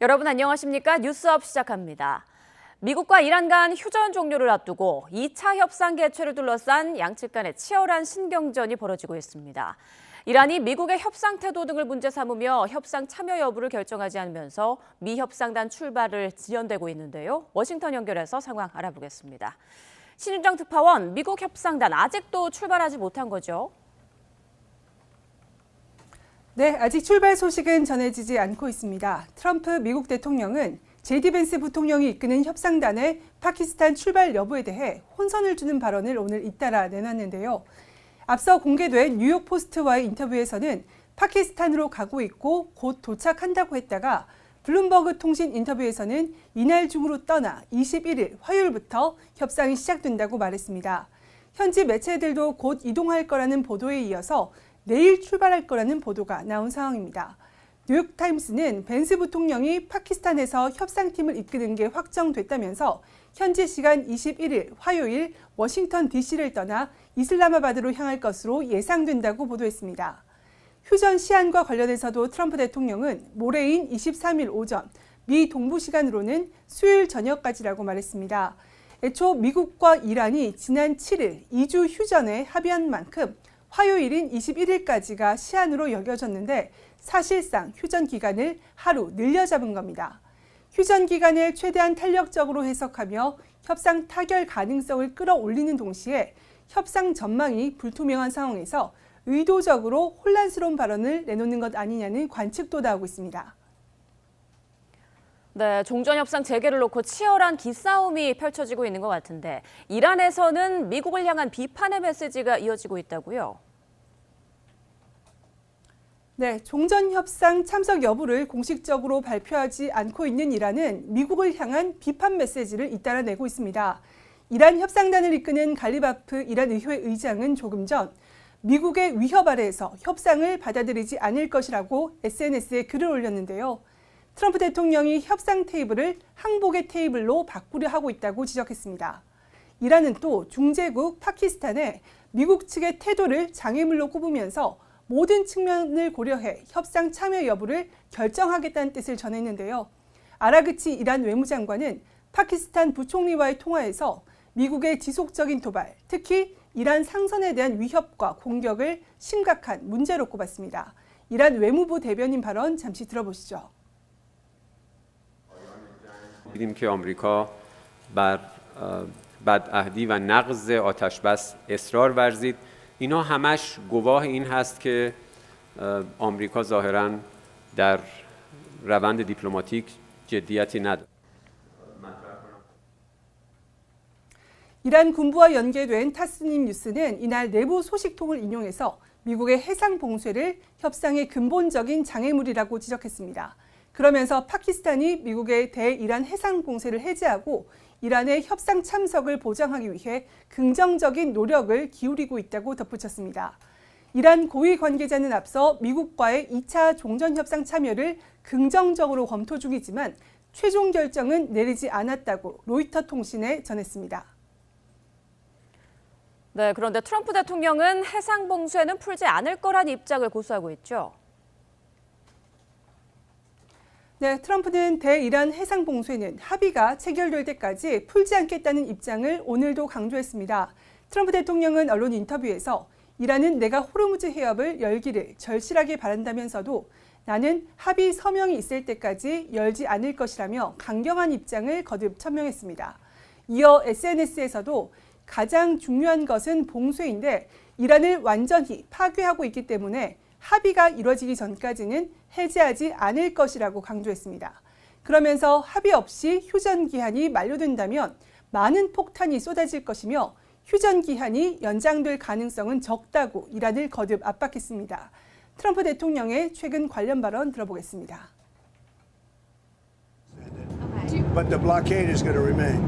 여러분 안녕하십니까? 뉴스업 시작합니다. 미국과 이란 간 휴전 종료를 앞두고 2차 협상 개최를 둘러싼 양측 간의 치열한 신경전이 벌어지고 있습니다. 이란이 미국의 협상 태도 등을 문제 삼으며 협상 참여 여부를 결정하지 않으면서 미 협상단 출발을 지연되고 있는데요. 워싱턴 연결해서 상황 알아보겠습니다. 신윤정 특파원, 미국 협상단 아직도 출발하지 못한 거죠? 네, 아직 출발 소식은 전해지지 않고 있습니다. 트럼프 미국 대통령은 제디 벤스 부통령이 이끄는 협상단의 파키스탄 출발 여부에 대해 혼선을 주는 발언을 오늘 잇따라 내놨는데요. 앞서 공개된 뉴욕 포스트와의 인터뷰에서는 파키스탄으로 가고 있고 곧 도착한다고 했다가 블룸버그 통신 인터뷰에서는 이날 중으로 떠나 21일 화요일부터 협상이 시작된다고 말했습니다. 현지 매체들도 곧 이동할 거라는 보도에 이어서 내일 출발할 거라는 보도가 나온 상황입니다. 뉴욕타임스는 벤스 부통령이 파키스탄에서 협상팀을 이끄는 게 확정됐다면서 현지 시간 21일 화요일 워싱턴 DC를 떠나 이슬라마바드로 향할 것으로 예상된다고 보도했습니다. 휴전 시한과 관련해서도 트럼프 대통령은 모레인 23일 오전, 미 동부 시간으로는 수요일 저녁까지라고 말했습니다. 애초 미국과 이란이 지난 7일 2주 휴전에 합의한 만큼 화요일인 21일까지가 시한으로 여겨졌는데 사실상 휴전 기간을 하루 늘려 잡은 겁니다. 휴전 기간을 최대한 탄력적으로 해석하며 협상 타결 가능성을 끌어올리는 동시에 협상 전망이 불투명한 상황에서 의도적으로 혼란스러운 발언을 내놓는 것 아니냐는 관측도 나오고 있습니다. 네, 종전협상 재개를 놓고 치열한 기싸움이 펼쳐지고 있는 것 같은데 이란에서는 미국을 향한 비판의 메시지가 이어지고 있다고요? 네, 종전협상 참석 여부를 공식적으로 발표하지 않고 있는 이란은 미국을 향한 비판 메시지를 잇따라 내고 있습니다. 이란 협상단을 이끄는 갈리바프 이란 의회 의장은 조금 전 미국의 위협 아래에서 협상을 받아들이지 않을 것이라고 SNS에 글을 올렸는데요. 트럼프 대통령이 협상 테이블을 항복의 테이블로 바꾸려 하고 있다고 지적했습니다. 이란은 또 중재국 파키스탄에 미국 측의 태도를 장애물로 꼽으면서 모든 측면을 고려해 협상 참여 여부를 결정하겠다는 뜻을 전했는데요. 아라그치 이란 외무장관은 파키스탄 부총리와의 통화에서 미국의 지속적인 도발, 특히 이란 상선에 대한 위협과 공격을 심각한 문제로 꼽았습니다. 이란 외무부 대변인 발언 잠시 들어보시죠. دیدیم که آمریکا بر بدعهدی و نقض آتشبس اصرار ورزید. اینا همش گواه این هست که آمریکا ظاهراً در روند دیپلماتیک جدیتی ندارد. 이란 군부와 연계된 타스님 뉴스는 이날 내부 소식통을 인용해서 미국의 해상 봉쇄를 협상의 근본적인 장애물이라고 지적했습니다. 그러면서 파키스탄이 미국의 대이란 해상 봉쇄를 해제하고 이란의 협상 참석을 보장하기 위해 긍정적인 노력을 기울이고 있다고 덧붙였습니다. 이란 고위 관계자는 앞서 미국과의 2차 종전협상 참여를 긍정적으로 검토 중이지만 최종 결정은 내리지 않았다고 로이터 통신에 전했습니다. 네, 그런데 트럼프 대통령은 해상 봉쇄는 풀지 않을 거란 입장을 고수하고 있죠. 네, 트럼프는 대이란 해상 봉쇄는 합의가 체결될 때까지 풀지 않겠다는 입장을 오늘도 강조했습니다. 트럼프 대통령은 언론 인터뷰에서 이란은 내가 호르무즈 해협을 열기를 절실하게 바란다면서도 나는 합의 서명이 있을 때까지 열지 않을 것이라며 강경한 입장을 거듭 천명했습니다. 이어 SNS에서도 가장 중요한 것은 봉쇄인데 이란을 완전히 파괴하고 있기 때문에 합의가 이루어지기 전까지는 해제하지 않을 것이라고 강조했습니다. 그러면서 합의 없이 휴전 기한이 만료된다면 많은 폭탄이 쏟아질 것이며 휴전 기한이 연장될 가능성은 적다고 이란을 거듭 압박했습니다. 트럼프 대통령의 최근 관련 발언 들어보겠습니다. But the blockade is going to remain.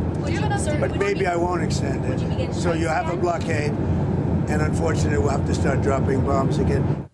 But maybe I won't extend it. So you have a blockade, and unfortunately we'll have to start dropping bombs again.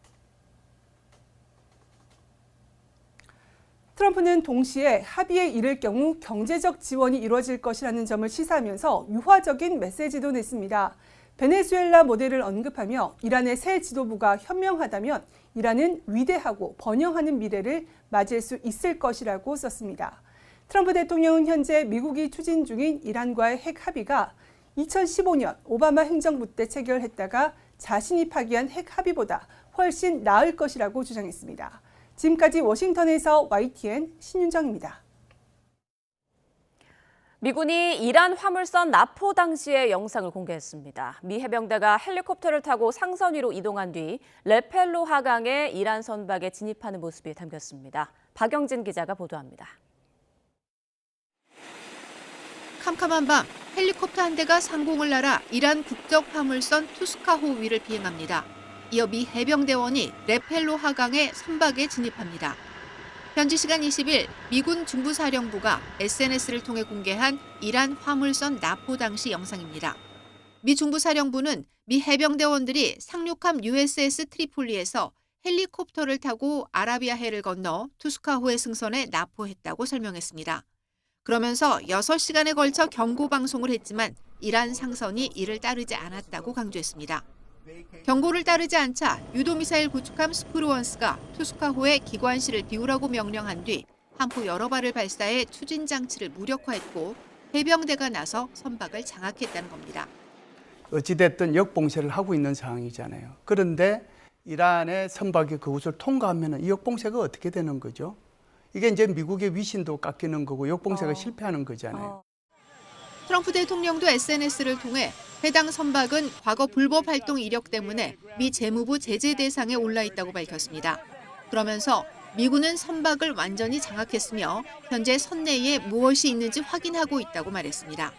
트럼프는 동시에 합의에 이를 경우 경제적 지원이 이루어질 것이라는 점을 시사하면서 유화적인 메시지도 냈습니다. 베네수엘라 모델을 언급하며 이란의 새 지도부가 현명하다면 이란은 위대하고 번영하는 미래를 맞이할 수 있을 것이라고 썼습니다. 트럼프 대통령은 현재 미국이 추진 중인 이란과의 핵 합의가 2015년 오바마 행정부 때 체결했다가 자신이 파기한 핵 합의보다 훨씬 나을 것이라고 주장했습니다. 지금까지 워싱턴에서 YTN 신윤정입니다. 미군이 이란 화물선 납포 당시의 영상을 공개했습니다. 미 해병대가 헬리콥터를 타고 상선 위로 이동한 뒤 레펠로 하강에 이란 선박에 진입하는 모습이 담겼습니다. 박영진 기자가 보도합니다. 캄캄한 밤 헬리콥터 한 대가 상공을 날아 이란 국적 화물선 투스카호 위를 비행합니다. 이어 미 해병대원이 레펠로 하강에 선박에 진입합니다. 현지 시간 20일 미군 중부사령부가 SNS를 통해 공개한 이란 화물선 납포 당시 영상입니다. 미 중부사령부는 미 해병대원들이 상륙함 USS 트리폴리에서 헬리콥터를 타고 아라비아해를 건너 투스카호의 승선에 납포했다고 설명했습니다. 그러면서 6시간에 걸쳐 경고 방송을 했지만 이란 상선이 이를 따르지 않았다고 강조했습니다. 경고를 따르지 않자 유도미사일 구축함 스프루원스가 투스카호에 기관실을 비우라고 명령한 뒤 함포 여러 발을 발사해 추진 장치를 무력화했고 해병대가 나서 선박을 장악했다는 겁니다. 어찌됐든 역봉쇄를 하고 있는 상황이잖아요. 그런데 이란의 선박이 그곳을 통과하면 이 역봉쇄가 어떻게 되는 거죠? 이게 이제 미국의 위신도 깎이는 거고 역봉쇄가 실패하는 거잖아요. 트럼프 대통령도 SNS를 통해 해당 선박은 과거 불법 활동 이력 때문에 미 재무부 제재 대상에 올라 있다고 밝혔습니다. 그러면서 미군은 선박을 완전히 장악했으며 현재 선내에 무엇이 있는지 확인하고 있다고 말했습니다.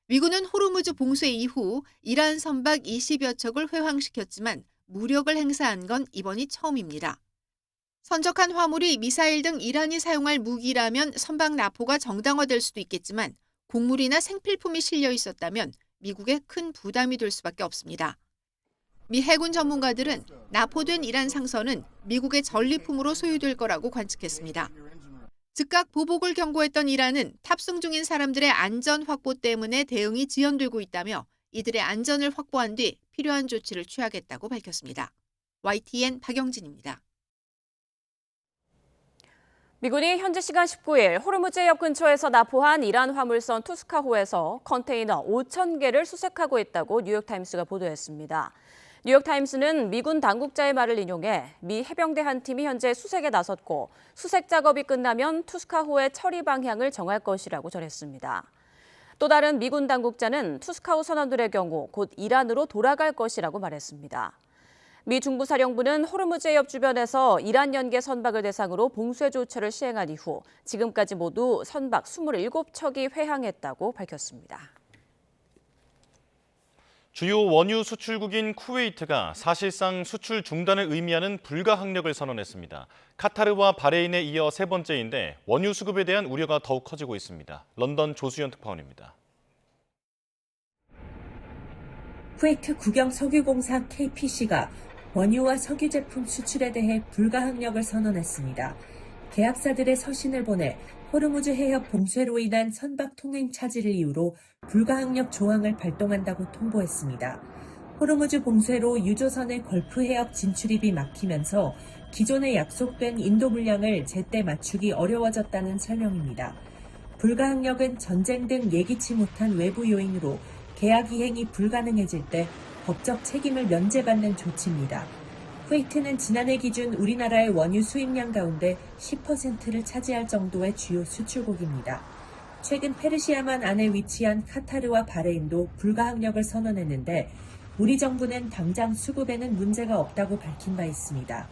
미군은 호르무즈 봉쇄 이후 이란 선박 20여 척을 회항시켰지만 무력을 행사한 건 이번이 처음입니다. 선적한 화물이 미사일 등 이란이 사용할 무기라면 선박 납포가 정당화될 수도 있겠지만 곡물이나 생필품이 실려 있었다면 미국에 큰 부담이 될 수밖에 없습니다. 미 해군 전문가들은 납포된 이란 상선은 미국의 전리품으로 소유될 거라고 관측했습니다. 즉각 보복을 경고했던 이란은 탑승 중인 사람들의 안전 확보 때문에 대응이 지연되고 있다며 이들의 안전을 확보한 뒤 필요한 조치를 취하겠다고 밝혔습니다. YTN 박영진입니다. 미군이 현지 시간 19일 호르무즈 해협 근처에서 납포한 이란 화물선 투스카호에서 컨테이너 5,000개를 수색하고 있다고 뉴욕타임스가 보도했습니다. 뉴욕타임스는 미군 당국자의 말을 인용해 미 해병대 한 팀이 현재 수색에 나섰고 수색 작업이 끝나면 투스카호의 처리 방향을 정할 것이라고 전했습니다. 또 다른 미군 당국자는 투스카호 선원들의 경우 곧 이란으로 돌아갈 것이라고 말했습니다. 미 중부사령부는 호르무즈 해협 주변에서 이란 연계 선박을 대상으로 봉쇄 조처를 시행한 이후 지금까지 모두 선박 27척이 회항했다고 밝혔습니다. 주요 원유 수출국인 쿠웨이트가 사실상 수출 중단을 의미하는 불가항력을 선언했습니다. 카타르와 바레인에 이어 세 번째인데 원유 수급에 대한 우려가 더욱 커지고 있습니다. 런던 조수연 특파원입니다. 쿠웨이트 국영 석유공사 KPC가 원유와 석유 제품 수출에 대해 불가항력을 선언했습니다. 계약사들의 서신을 보내 호르무즈 해협 봉쇄로 인한 선박 통행 차질을 이유로 불가항력 조항을 발동한다고 통보했습니다. 호르무즈 봉쇄로 유조선의 걸프 해협 진출입이 막히면서 기존에 약속된 인도 물량을 제때 맞추기 어려워졌다는 설명입니다. 불가항력은 전쟁 등 예기치 못한 외부 요인으로 계약 이행이 불가능해질 때 법적 책임을 면제받는 조치입니다. 쿠웨이트는 지난해 기준 우리나라의 원유 수입량 가운데 10%를 차지할 정도의 주요 수출국입니다. 최근 페르시아만 안에 위치한 카타르와 바레인도 불가항력을 선언했는데 우리 정부는 당장 수급에는 문제가 없다고 밝힌 바 있습니다.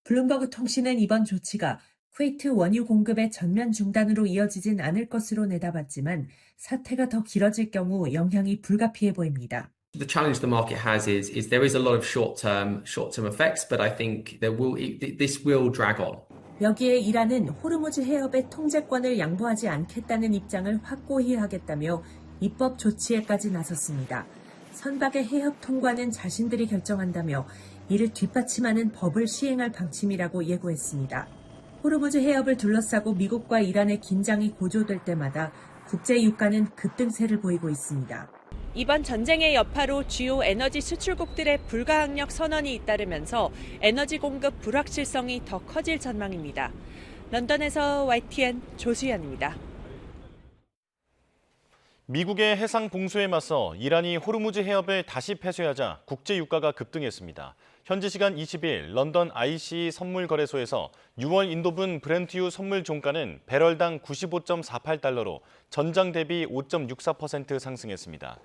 블룸버그 통신은 이번 조치가 쿠웨이트 원유 공급의 전면 중단으로 이어지진 않을 것으로 내다봤지만 사태가 더 길어질 경우 영향이 불가피해 보입니다. The challenge the market has is there is a lot of short-term effects, but I think this will drag on. 여기에 이란은 호르무즈 해협의 통제권을 양보하지 않겠다는 입장을 확고히 하겠다며 입법 조치에까지 나섰습니다. 선박의 해협 통과는 자신들이 결정한다며 이를 뒷받침하는 법을 시행할 방침이라고 예고했습니다. 호르무즈 해협을 둘러싸고 미국과 이란의 긴장이 고조될 때마다 국제 유가는 급등세를 보이고 있습니다. 이번 전쟁의 여파로 주요 에너지 수출국들의 불가항력 선언이 잇따르면서 에너지 공급 불확실성이 더 커질 전망입니다. 런던에서 YTN 조수연입니다. 미국의 해상 봉쇄에 맞서 이란이 호르무즈 해협을 다시 폐쇄하자 국제 유가가 급등했습니다. 현지 시간 20일 런던 ICE 선물 거래소에서 6월 인도분 브렌트유 선물 종가는 배럴당 95.48달러로 전장 대비 5.64% 상승했습니다.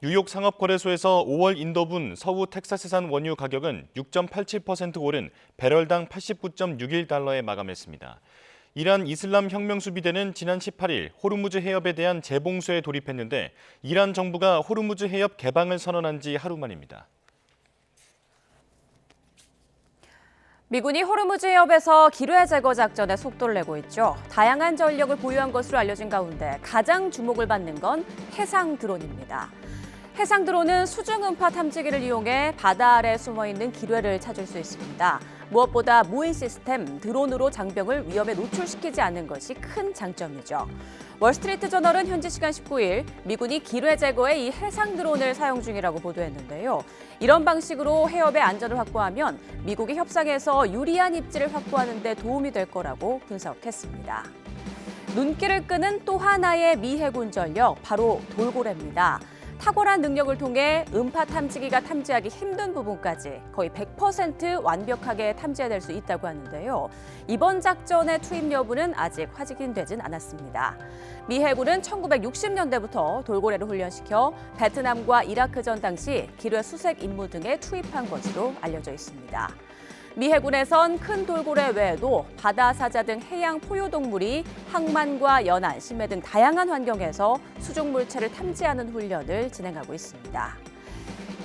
뉴욕 상업거래소에서 5월 인도분 서부 텍사스산 원유 가격은 6.87% 오른 배럴당 89.61달러에 마감했습니다. 이란 이슬람 혁명수비대는 지난 18일 호르무즈 해협에 대한 재봉쇄에 돌입했는데 이란 정부가 호르무즈 해협 개방을 선언한 지 하루 만입니다. 미군이 호르무즈 해협에서 기뢰 제거 작전에 속도를 내고 있죠. 다양한 전력을 보유한 것으로 알려진 가운데 가장 주목을 받는 건 해상 드론입니다. 해상 드론은 수중 음파 탐지기를 이용해 바다 아래 숨어있는 기뢰를 찾을 수 있습니다. 무엇보다 무인 시스템 드론으로 장병을 위험에 노출시키지 않는 것이 큰 장점이죠. 월스트리트 저널은 현지 시간 19일 미군이 기뢰 제거에 이 해상 드론을 사용 중이라고 보도했는데요. 이런 방식으로 해협의 안전을 확보하면 미국의 협상에서 유리한 입지를 확보하는 데 도움이 될 거라고 분석했습니다. 눈길을 끄는 또 하나의 미 해군 전력, 바로 돌고래입니다. 탁월한 능력을 통해 음파 탐지기가 탐지하기 힘든 부분까지 거의 100% 완벽하게 탐지해낼 수 있다고 하는데요. 이번 작전의 투입 여부는 아직 확인되진 않았습니다. 미 해군은 1960년대부터 돌고래를 훈련시켜 베트남과 이라크전 당시 기뢰 수색 임무 등에 투입한 것으로 알려져 있습니다. 미 해군에선 큰 돌고래 외에도 바다 사자 등 해양 포유동물이 항만과 연안, 심해 등 다양한 환경에서 수중 물체를 탐지하는 훈련을 진행하고 있습니다.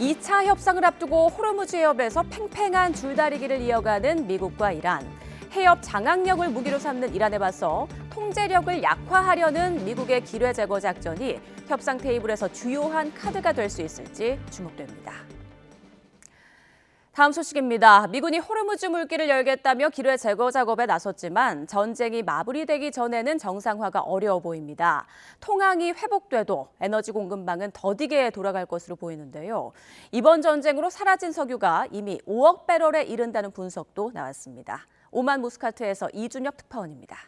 2차 협상을 앞두고 호르무즈 해협에서 팽팽한 줄다리기를 이어가는 미국과 이란. 해협 장악력을 무기로 삼는 이란에 맞서 통제력을 약화하려는 미국의 기뢰 제거 작전이 협상 테이블에서 주요한 카드가 될 수 있을지 주목됩니다. 다음 소식입니다. 미군이 호르무즈 물길을 열겠다며 기뢰 제거 작업에 나섰지만 전쟁이 마무리되기 전에는 정상화가 어려워 보입니다. 통항이 회복돼도 에너지 공급망은 더디게 돌아갈 것으로 보이는데요. 이번 전쟁으로 사라진 석유가 이미 5억 배럴에 이른다는 분석도 나왔습니다. 오만 무스카트에서 이준혁 특파원입니다.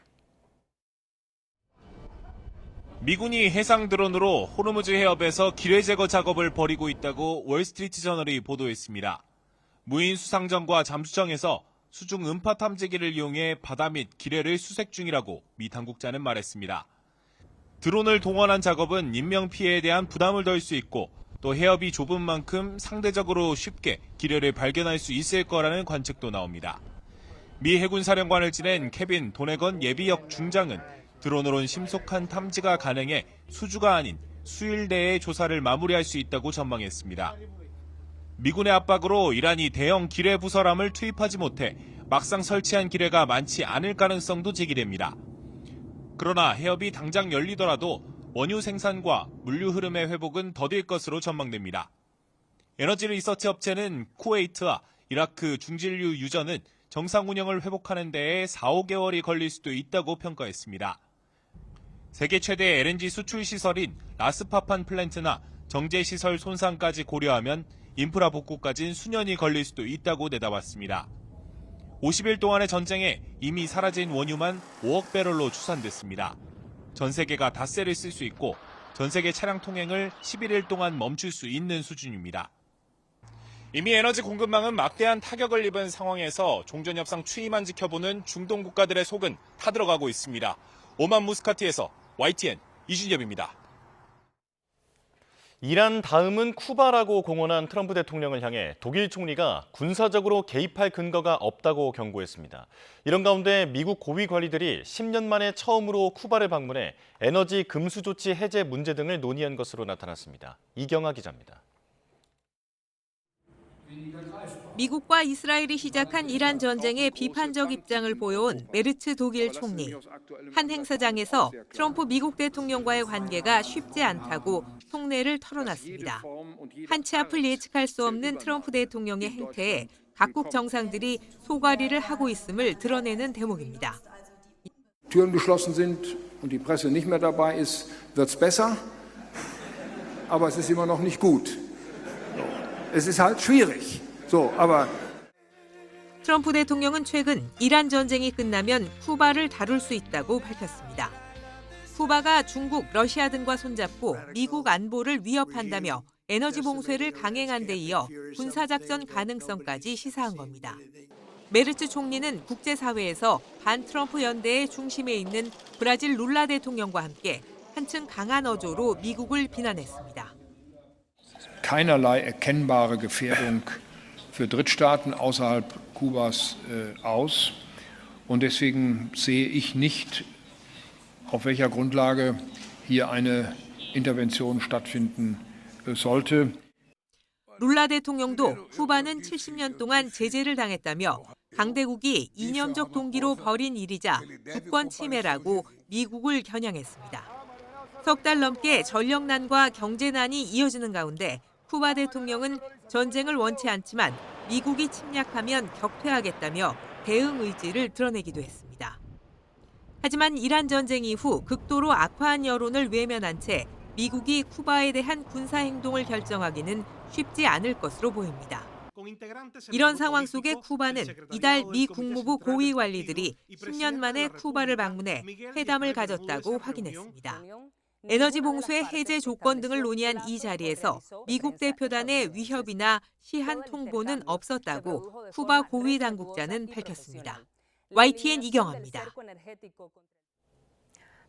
미군이 해상 드론으로 호르무즈 해협에서 기뢰 제거 작업을 벌이고 있다고 월스트리트 저널이 보도했습니다. 무인 수상정과 잠수정에서 수중 음파 탐지기를 이용해 바다 및 기뢰를 수색 중이라고 미 당국자는 말했습니다. 드론을 동원한 작업은 인명피해에 대한 부담을 덜 수 있고 또 해협이 좁은 만큼 상대적으로 쉽게 기뢰를 발견할 수 있을 거라는 관측도 나옵니다. 미 해군 사령관을 지낸 케빈 도네건 예비역 중장은 드론으론 심속한 탐지가 가능해 수주가 아닌 수일 내에 조사를 마무리할 수 있다고 전망했습니다. 미군의 압박으로 이란이 대형 기뢰 부설함을 투입하지 못해 막상 설치한 기뢰가 많지 않을 가능성도 제기됩니다. 그러나 해협이 당장 열리더라도 원유 생산과 물류 흐름의 회복은 더딜 것으로 전망됩니다. 에너지 리서치 업체는 쿠웨이트와 이라크 중진류 유전은 정상 운영을 회복하는 데에 4-5개월이 걸릴 수도 있다고 평가했습니다. 세계 최대 LNG 수출 시설인 라스파판 플랜트나 정제 시설 손상까지 고려하면 인프라 복구까지는 수년이 걸릴 수도 있다고 내다봤습니다. 50일 동안의 전쟁에 이미 사라진 원유만 5억 배럴로 추산됐습니다. 전 세계가 닷새를 쓸 수 있고 전 세계 차량 통행을 11일 동안 멈출 수 있는 수준입니다. 이미 에너지 공급망은 막대한 타격을 입은 상황에서 종전협상 추이만 지켜보는 중동 국가들의 속은 타들어가고 있습니다. 오만 무스카트에서 YTN 이준엽입니다. 이란 다음은 쿠바라고 공언한 트럼프 대통령을 향해 독일 총리가 군사적으로 개입할 근거가 없다고 경고했습니다. 이런 가운데 미국 고위 관리들이 10년 만에 처음으로 쿠바를 방문해 에너지 금수 조치 해제 문제 등을 논의한 것으로 나타났습니다. 이경아 기자입니다. 미국과 이스라엘이 시작한 이란 전쟁에 비판적 입장을 보여온 메르츠 독일 총리. 한 행사장에서 트럼프 미국 대통령과의 관계가 쉽지 않다고 속내를 털어놨습니다. 한치 앞을 예측할 수 없는 트럼프 대통령의 행태에 각국 정상들이 소가리를 하고 있음을 드러내는 대목입니다. Türen geschlossen sind und die Presse nicht mehr dabei ist, wird's besser. aber es ist immer noch nicht gut. Es ist halt schwierig. So, aber 트럼프 대통령은 최근 이란 전쟁이 끝나면 쿠바를 다룰 수 있다고 밝혔습니다. 쿠바가 중국, 러시아 등과 손잡고 미국 안보를 위협한다며 에너지 봉쇄를 강행한 데 이어 군사작전 가능성까지 시사한 겁니다. 메르츠 총리는 국제사회에서 반트럼프 연대의 중심에 있는 브라질 룰라 대통령과 함께 한층 강한 어조로 미국을 비난했습니다. keinerlei erkennbare Gefährdung für Drittstaaten außerhalb Kubas aus. Und deswegen sehe ich nicht, auf welcher Grundlage hier eine Intervention stattfinden sollte. 룰라 대통령도 쿠바는 70년 동안 제재를 당했다며 강대국이 이념적 동기로 벌인 일이자 주권 침해라고 미국을 겨냥했습니다. 석 달 넘게 전력난과 경제난이 이어지는 가운데 쿠바 대통령은 전쟁을 원치 않지만 미국이 침략하면 격퇴하겠다며 대응 의지를 드러내기도 했습니다. 하지만 이란 전쟁 이후 극도로 악화한 여론을 외면한 채 미국이 쿠바에 대한 군사 행동을 결정하기는 쉽지 않을 것으로 보입니다. 이런 상황 속에 쿠바는 이달 미 국무부 고위 관리들이 10년 만에 쿠바를 방문해 회담을 가졌다고 확인했습니다. 에너지 봉쇄 해제 조건 등을 논의한 이 자리에서 미국 대표단의 위협이나 시한 통보는 없었다고 쿠바 고위 당국자는 밝혔습니다. YTN 이경아입니다.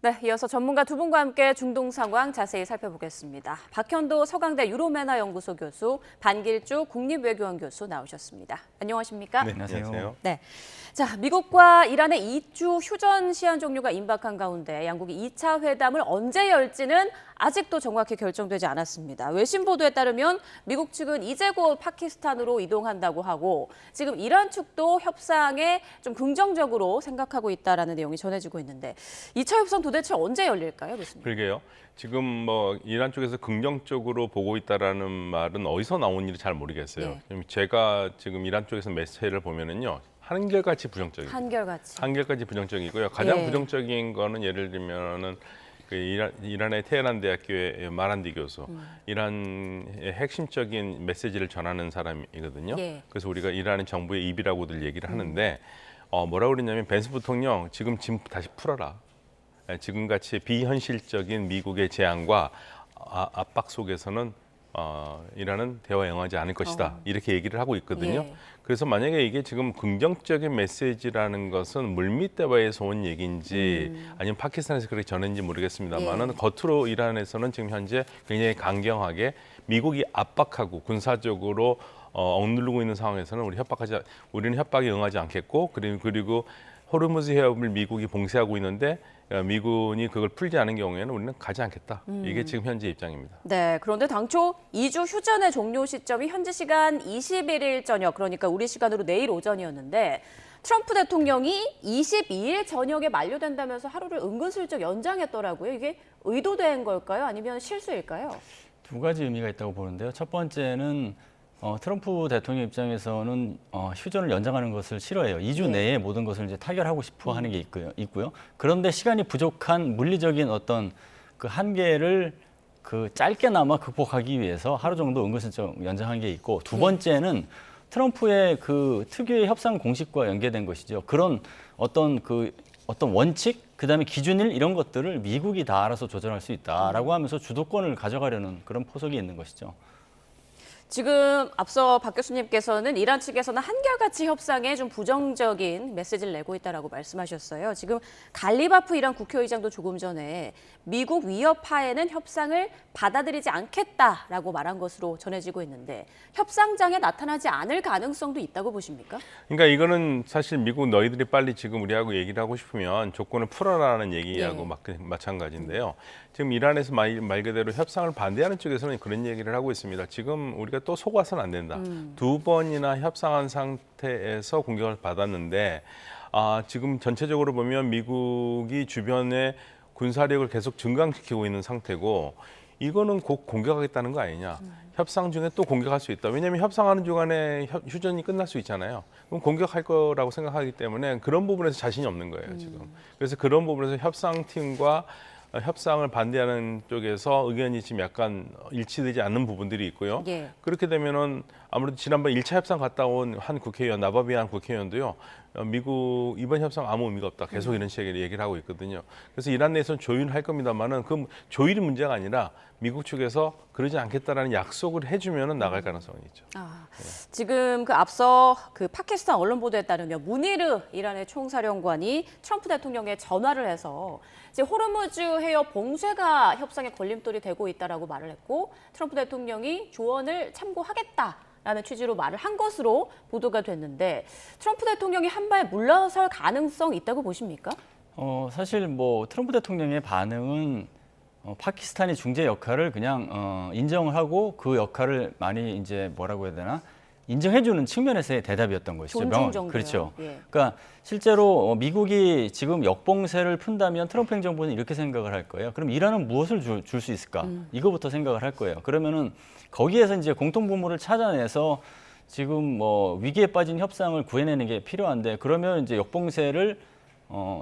네, 이어서 전문가 두 분과 함께 중동 상황 자세히 살펴보겠습니다. 박현도 서강대 유로메나 연구소 교수, 반길주 국립외교원 교수 나오셨습니다. 안녕하십니까? 네, 안녕하세요. 네. 자, 미국과 이란의 2주 휴전 시한 종료가 임박한 가운데 양국이 2차 회담을 언제 열지는 아직도 정확히 결정되지 않았습니다. 외신 보도에 따르면 미국 측은 이제 곧 파키스탄으로 이동한다고 하고 지금 이란 측도 협상에 좀 긍정적으로 생각하고 있다라는 내용이 전해지고 있는데 2차 협상 도대체 언제 열릴까요, 교수님? 그러게요. 지금 뭐 이란 쪽에서 긍정적으로 보고 있다라는 말은 어디서 나온 일이 잘 모르겠어요. 네. 제가 지금 이란 쪽에서 메시지를 보면은요. 한결같이 부정적이에요. 한결같이 부정적이고요. 가장 부정적인 거는 예를 들면은 그 이란의 테헤란 대학교의 마란디 교수, 이란의 핵심적인 메시지를 전하는 사람이거든요. 그래서 우리가 이란의 정부의 입이라고들 얘기를 하는데 뭐라고 그러냐면 벤스 부통령 지금 짐 다시 풀어라. 지금같이 비현실적인 미국의 제안과 압박 속에서는 이란은 대화에 응하지 않을 것이다. 이렇게 얘기를 하고 있거든요. 그래서 만약에 이게 지금 긍정적인 메시지라는 것은 물밑 대화에서 온 얘기인지 아니면 파키스탄에서 그렇게 전했는지 모르겠습니다만은 겉으로 이란에서는 지금 현재 굉장히 강경하게 미국이 압박하고 군사적으로 억누르고 있는 상황에서는 우리는 협박에 응하지 않겠고 그리고 호르무즈 해협을 미국이 봉쇄하고 있는데 미군이 그걸 풀지 않은 경우에는 우리는 가지 않겠다. 이게 지금 현재 입장입니다. 네, 그런데 당초 2주 휴전의 종료 시점이 현지 시간 21일 저녁, 그러니까 우리 시간으로 내일 오전이었는데 트럼프 대통령이 22일 저녁에 만료된다면서 하루를 은근슬쩍 연장했더라고요. 이게 의도된 걸까요? 아니면 실수일까요? 두 가지 의미가 있다고 보는데요. 첫 번째는 트럼프 대통령 입장에서는 휴전을 연장하는 것을 싫어해요. 2주 내에 모든 것을 이제 타결하고 싶어 하는 게 있고요. 그런데 시간이 부족한 물리적인 어떤 그 한계를 그 짧게나마 극복하기 위해서 하루 정도 은근슬쩍 연장한 게 있고 두 번째는 트럼프의 그 특유의 협상 공식과 연계된 것이죠. 그런 어떤 원칙, 그다음에 기준일 이런 것들을 미국이 다 알아서 조절할 수 있다라고 하면서 주도권을 가져가려는 그런 포석이 있는 것이죠. 지금 앞서 박 교수님께서는 이란 측에서는 한결같이 협상에 좀 부정적인 메시지를 내고 있다라고 말씀하셨어요. 지금 갈리바프 이란 국회의장도 조금 전에 미국 위협 하에는 협상을 받아들이지 않겠다라고 말한 것으로 전해지고 있는데 협상장에 나타나지 않을 가능성도 있다고 보십니까? 그러니까 이거는 사실 미국 너희들이 빨리 지금 우리하고 얘기를 하고 싶으면 조건을 풀어라는 얘기하고 마찬가지인데요. 지금 이란에서 말 그대로 협상을 반대하는 쪽에서는 그런 얘기를 하고 있습니다. 지금 우리가 또 속아서는 안 된다. 두 번이나 협상한 상태에서 공격을 받았는데 지금 전체적으로 보면 미국이 주변에 군사력을 계속 증강시키고 있는 상태고 이거는 곧 공격하겠다는 거 아니냐. 협상 중에 또 공격할 수 있다. 왜냐하면 협상하는 중간에 휴전이 끝날 수 있잖아요. 그럼 공격할 거라고 생각하기 때문에 그런 부분에서 자신이 없는 거예요, 지금. 그래서 그런 부분에서 협상팀과 협상을 반대하는 쪽에서 의견이 지금 약간 일치되지 않는 부분들이 있고요. 예. 그렇게 되면은 아무래도 지난번 1차 협상 갔다 온 한 국회의원, 나바비안 국회의원도요. 미국 이번 협상 아무 의미가 없다. 계속 이런 식의 얘기를 하고 있거든요. 그래서 이란 내에서는 조율할 겁니다만은 그 조율이 문제가 아니라 미국 측에서 그러지 않겠다라는 약속을 해주면은 나갈 가능성이 있죠. 지금 그 앞서 그 파키스탄 언론 보도에 따르면 무니르 이란의 총사령관이 트럼프 대통령에 전화를 해서 이제 호르무즈 해협 봉쇄가 협상의 걸림돌이 되고 있다라고 말을 했고 트럼프 대통령이 조언을 참고하겠다라는 취지로 말을 한 것으로 보도가 됐는데 트럼프 대통령이 한 발 물러설 가능성 있다고 보십니까? 사실 뭐 트럼프 대통령의 반응은 파키스탄의 중재 역할을 그냥 인정을 하고 그 역할을 많이 이제 뭐라고 해야 되나 인정해주는 측면에서의 대답이었던 것이죠. 존중 정도요. 그렇죠. 예. 그러니까 실제로 미국이 지금 역봉쇄를 푼다면 트럼프 행정부는 이렇게 생각을 할 거예요. 그럼 이란은 무엇을 줄 수 있을까? 이거부터 생각을 할 거예요. 그러면은 거기에서 이제 공통분모를 찾아내서 지금 뭐 위기에 빠진 협상을 구해내는 게 필요한데 그러면 이제 역봉쇄를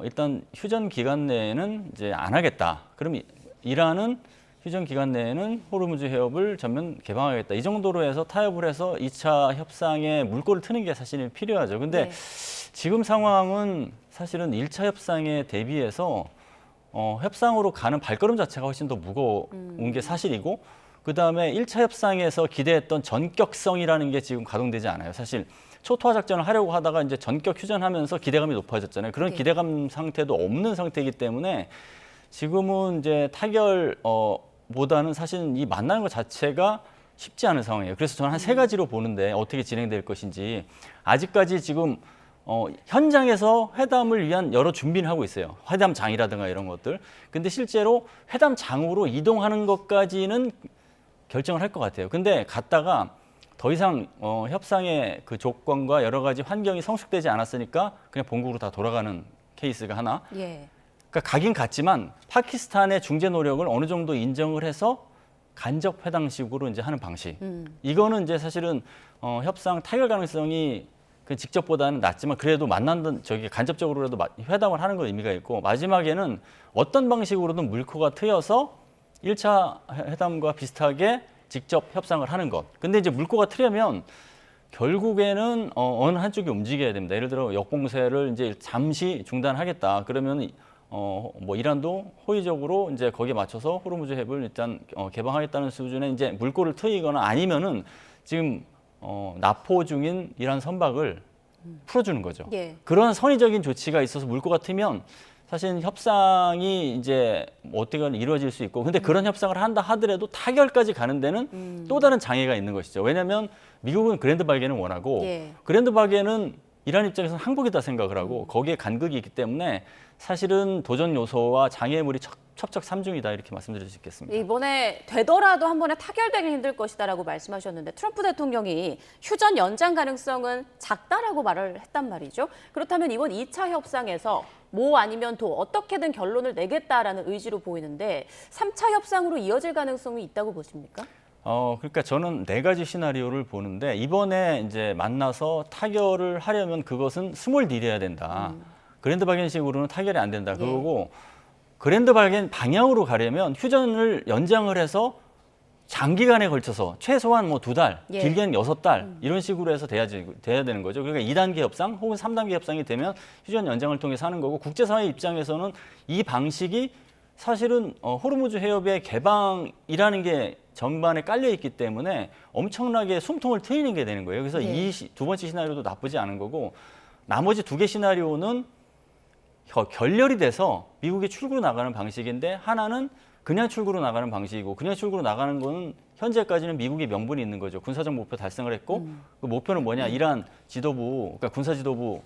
일단 휴전 기간 내에는 이제 안 하겠다. 그럼 이란은 휴전 기간 내에는 호르무즈 해협을 전면 개방하겠다. 이 정도로 해서 타협을 해서 2차 협상에 물꼬를 트는 게 사실 필요하죠. 근데 지금 상황은 사실은 1차 협상에 대비해서 협상으로 가는 발걸음 자체가 훨씬 더 무거운 게 사실이고 그다음에 1차 협상에서 기대했던 전격성이라는 게 지금 가동되지 않아요. 사실 초토화 작전을 하려고 하다가 이제 전격 휴전하면서 기대감이 높아졌잖아요. 그런 기대감 상태도 없는 상태이기 때문에 지금은 이제 타결보다는 사실은 이 만나는 것 자체가 쉽지 않은 상황이에요. 그래서 저는 한 세 가지로 보는데 어떻게 진행될 것인지 아직까지 지금 현장에서 회담을 위한 여러 준비를 하고 있어요. 회담장이라든가 이런 것들. 근데 실제로 회담장으로 이동하는 것까지는 결정을 할 것 같아요. 근데 갔다가 더 이상 협상의 그 조건과 여러 가지 환경이 성숙되지 않았으니까 그냥 본국으로 다 돌아가는 케이스가 하나. 예. 그러니까 가긴 갔지만 파키스탄의 중재 노력을 어느 정도 인정을 해서 간접 회담식으로 이제 하는 방식. 이거는 이제 사실은 협상 타결 가능성이 그 직접보다는 낮지만 그래도 간접적으로라도 회담을 하는 건 의미가 있고 마지막에는 어떤 방식으로든 물꼬가 트여서 1차 회담과 비슷하게 직접 협상을 하는 것. 근데 이제 물꼬가 트려면 결국에는 어느 한쪽이 움직여야 됩니다. 예를 들어 역봉쇄를 이제 잠시 중단하겠다. 그러면 뭐 이란도 호의적으로 이제 거기에 맞춰서 호르무즈 해협을 일단 개방하겠다는 수준의 이제 물꼬를 트이거나 아니면은 지금 납포 중인 이란 선박을 풀어주는 거죠. 예. 그런 선의적인 조치가 있어서 물꼬가 트면 사실 협상이 이제 어떻게든 이루어질 수 있고 근데 그런 협상을 한다 하더라도 타결까지 가는 데는 또 다른 장애가 있는 것이죠. 왜냐하면 미국은 그랜드 바겐을 원하고 그랜드 바겐은 이란 입장에서는 항복이다 생각을 하고 거기에 간극이 있기 때문에 사실은 도전 요소와 장애물이 첩첩삼중이다 이렇게 말씀드릴 수 있겠습니다. 이번에 되더라도 한 번에 타결되기 힘들 것이다라고 말씀하셨는데 트럼프 대통령이 휴전 연장 가능성은 작다라고 말을 했단 말이죠. 그렇다면 이번 2차 협상에서 뭐 아니면 도 어떻게든 결론을 내겠다라는 의지로 보이는데 3차 협상으로 이어질 가능성이 있다고 보십니까? 그러니까 저는 네 가지 시나리오를 보는데 이번에 이제 만나서 타결을 하려면 그것은 스몰 딜이어야 된다. 그랜드 바겐식으로는 타결이 안 된다. 그거고 그랜드 바겐 방향으로 가려면 휴전을 연장을 해서 장기간에 걸쳐서 최소한 뭐 2달, 길게는 6달 이런 식으로 해서 돼야 되는 거죠. 그러니까 2단계 협상 혹은 3단계 협상이 되면 휴전 연장을 통해서 하는 거고 국제사회 입장에서는 이 방식이 사실은 호르무즈 해협의 개방이라는 게 전반에 깔려 있기 때문에 엄청나게 숨통을 트이는 게 되는 거예요. 그래서 이 두 번째 시나리오도 나쁘지 않은 거고 나머지 2개 시나리오는 결렬이 돼서 미국이 출구로 나가는 방식인데 하나는 그냥 출구로 나가는 방식이고 그냥 출구로 나가는 거는 현재까지는 미국의 명분이 있는 거죠. 군사적 목표 달성을 했고 그 목표는 뭐냐? 이란 지도부, 그러니까 군사 지도부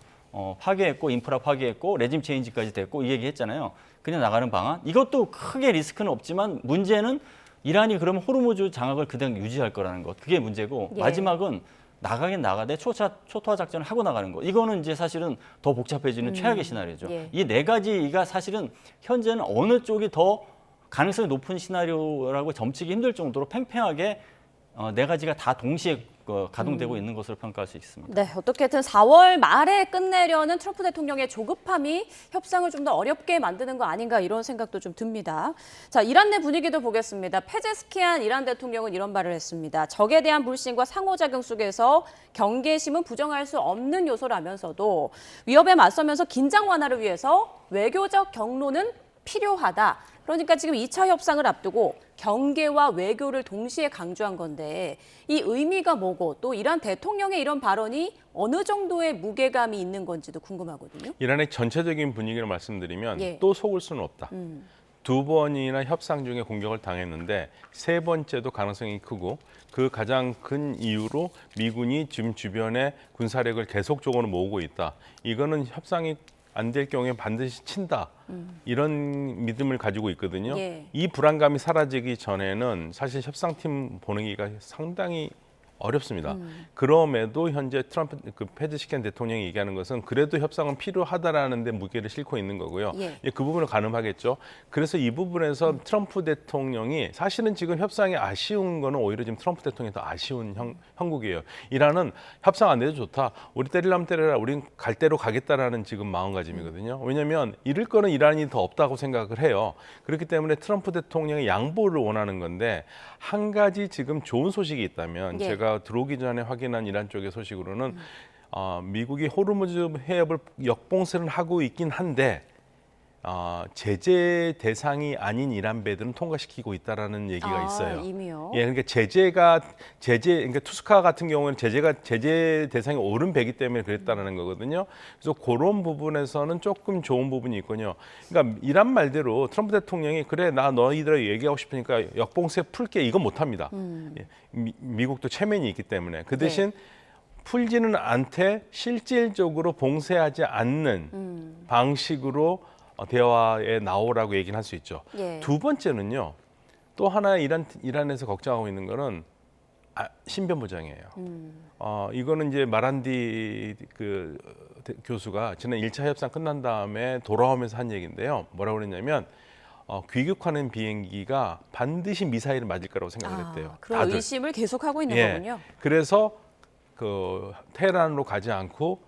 파괴했고 인프라 파괴했고 레짐 체인지까지 됐고 이 얘기했잖아요. 그냥 나가는 방안. 이것도 크게 리스크는 없지만 문제는 이란이 그러면 호르무즈 장악을 그대로 유지할 거라는 것. 그게 문제고 마지막은 나가긴 나가되 초토화 작전을 하고 나가는 거. 이거는 이제 사실은 더 복잡해지는 최악의 시나리오죠. 이 네 가지가 사실은 현재는 어느 쪽이 더 가능성이 높은 시나리오라고 점치기 힘들 정도로 팽팽하게 네 가지가 다 동시에 가동되고 있는 것으로 평가할 수 있습니다. 네, 어떻게든 4월 말에 끝내려는 트럼프 대통령의 조급함이 협상을 좀 더 어렵게 만드는 거 아닌가 이런 생각도 좀 듭니다. 자, 이란 내 분위기도 보겠습니다. 페제스키안 이란 대통령은 이런 말을 했습니다. 적에 대한 불신과 상호작용 속에서 경계심은 부정할 수 없는 요소라면서도 위협에 맞서면서 긴장 완화를 위해서 외교적 경로는 필요하다. 그러니까 지금 2차 협상을 앞두고 경계와 외교를 동시에 강조한 건데 이 의미가 뭐고 또 이란 대통령의 이런 발언이 어느 정도의 무게감이 있는 건지도 궁금하거든요. 이란의 전체적인 분위기를 말씀드리면 예. 또 속을 수는 없다. 2번이나 협상 중에 공격을 당했는데 3번째도 가능성이 크고 그 가장 큰 이유로 미군이 지금 주변에 군사력을 계속적으로 모으고 있다. 이거는 협상이 안 될 경우에 반드시 친다. 이런 믿음을 가지고 있거든요. 예. 이 불안감이 사라지기 전에는 사실 협상팀 보내기가 상당히 어렵습니다. 그럼에도 현재 트럼프 페제스키안 대통령이 얘기하는 것은 그래도 협상은 필요하다라는 데 무게를 싣고 있는 거고요. 예. 그 부분을 가늠하겠죠. 그래서 이 부분에서 트럼프 대통령이 사실은 지금 협상이 아쉬운 거는 오히려 지금 트럼프 대통령이 더 아쉬운 형국이에요. 이란은 협상 안 돼도 좋다. 우리 때리려면 때려라. 우린 갈 대로 가겠다라는 지금 마음가짐이거든요. 왜냐하면 잃을 거는 이란이 더 없다고 생각을 해요. 그렇기 때문에 트럼프 대통령의 양보를 원하는 건데 한 가지 지금 좋은 소식이 있다면 예. 제가 들어오기 전에 확인한 이란 쪽의 소식으로는 미국이 호르무즈 해협을 역봉쇄를 하고 있긴 한데 제재 대상이 아닌 이란 배들은 통과시키고 있다라는 얘기가 있어요. 이미요? 예, 그러니까 그러니까 투스카 같은 경우는 제재 대상이 오른 배기 때문에 그랬다는 거거든요. 그래서 그런 부분에서는 조금 좋은 부분이 있군요. 그러니까 이란 말대로 트럼프 대통령이 그래 나 너희들 얘기하고 싶으니까 역봉쇄 풀게 이건 못합니다. 예, 미국도 체면이 있기 때문에 그 대신 풀지는 않되 실질적으로 봉쇄하지 않는 방식으로 대화에 나오라고 얘기는 할 수 있죠. 예. 두 번째는요. 또 하나 이란에서 걱정하고 있는 거는 신변 보장이에요. 이거는 이제 마란디 교수가 지난 1차 협상 끝난 다음에 돌아오면서 한 얘기인데요. 뭐라고 그랬냐면 귀국하는 비행기가 반드시 미사일을 맞을 거라고 생각을 했대요. 그런 다들. 의심을 계속하고 있는 거군요. 그래서 테헤란으로 가지 않고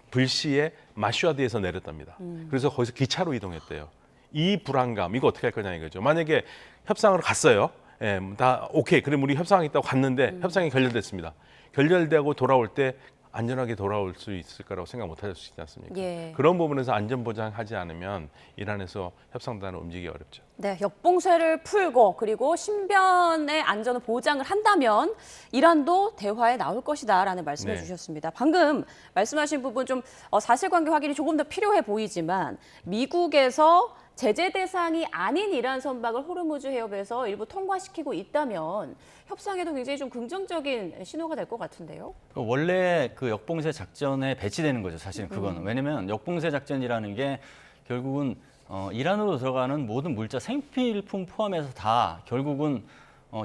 불시에 마슈아드에서 내렸답니다. 그래서 거기서 기차로 이동했대요. 이 불안감, 이거 어떻게 할 거냐 이거죠. 만약에 협상으로 갔어요. 예, 다 오케이. 그럼 우리 협상하겠다고 갔는데 협상이 결렬됐습니다. 결렬되고 돌아올 때 안전하게 돌아올 수 있을 거라고 생각 못 하실 수 있지 않습니까? 예. 그런 부분에서 안전 보장하지 않으면 이란에서 협상단을 움직이기 어렵죠. 네, 역봉쇄를 풀고 그리고 신변의 안전을 보장을 한다면 이란도 대화에 나올 것이다라는 말씀해 네. 주셨습니다. 방금 말씀하신 부분 좀 사실관계 확인이 조금 더 필요해 보이지만 미국에서 제재 대상이 아닌 이란 선박을 호르무즈 해협에서 일부 통과시키고 있다면 협상에도 굉장히 좀 긍정적인 신호가 될 것 같은데요. 원래 그 역봉쇄 작전에 배치되는 거죠. 사실은 그거는. 왜냐하면 역봉쇄 작전이라는 게 결국은 이란으로 들어가는 모든 물자 생필품 포함해서 다 결국은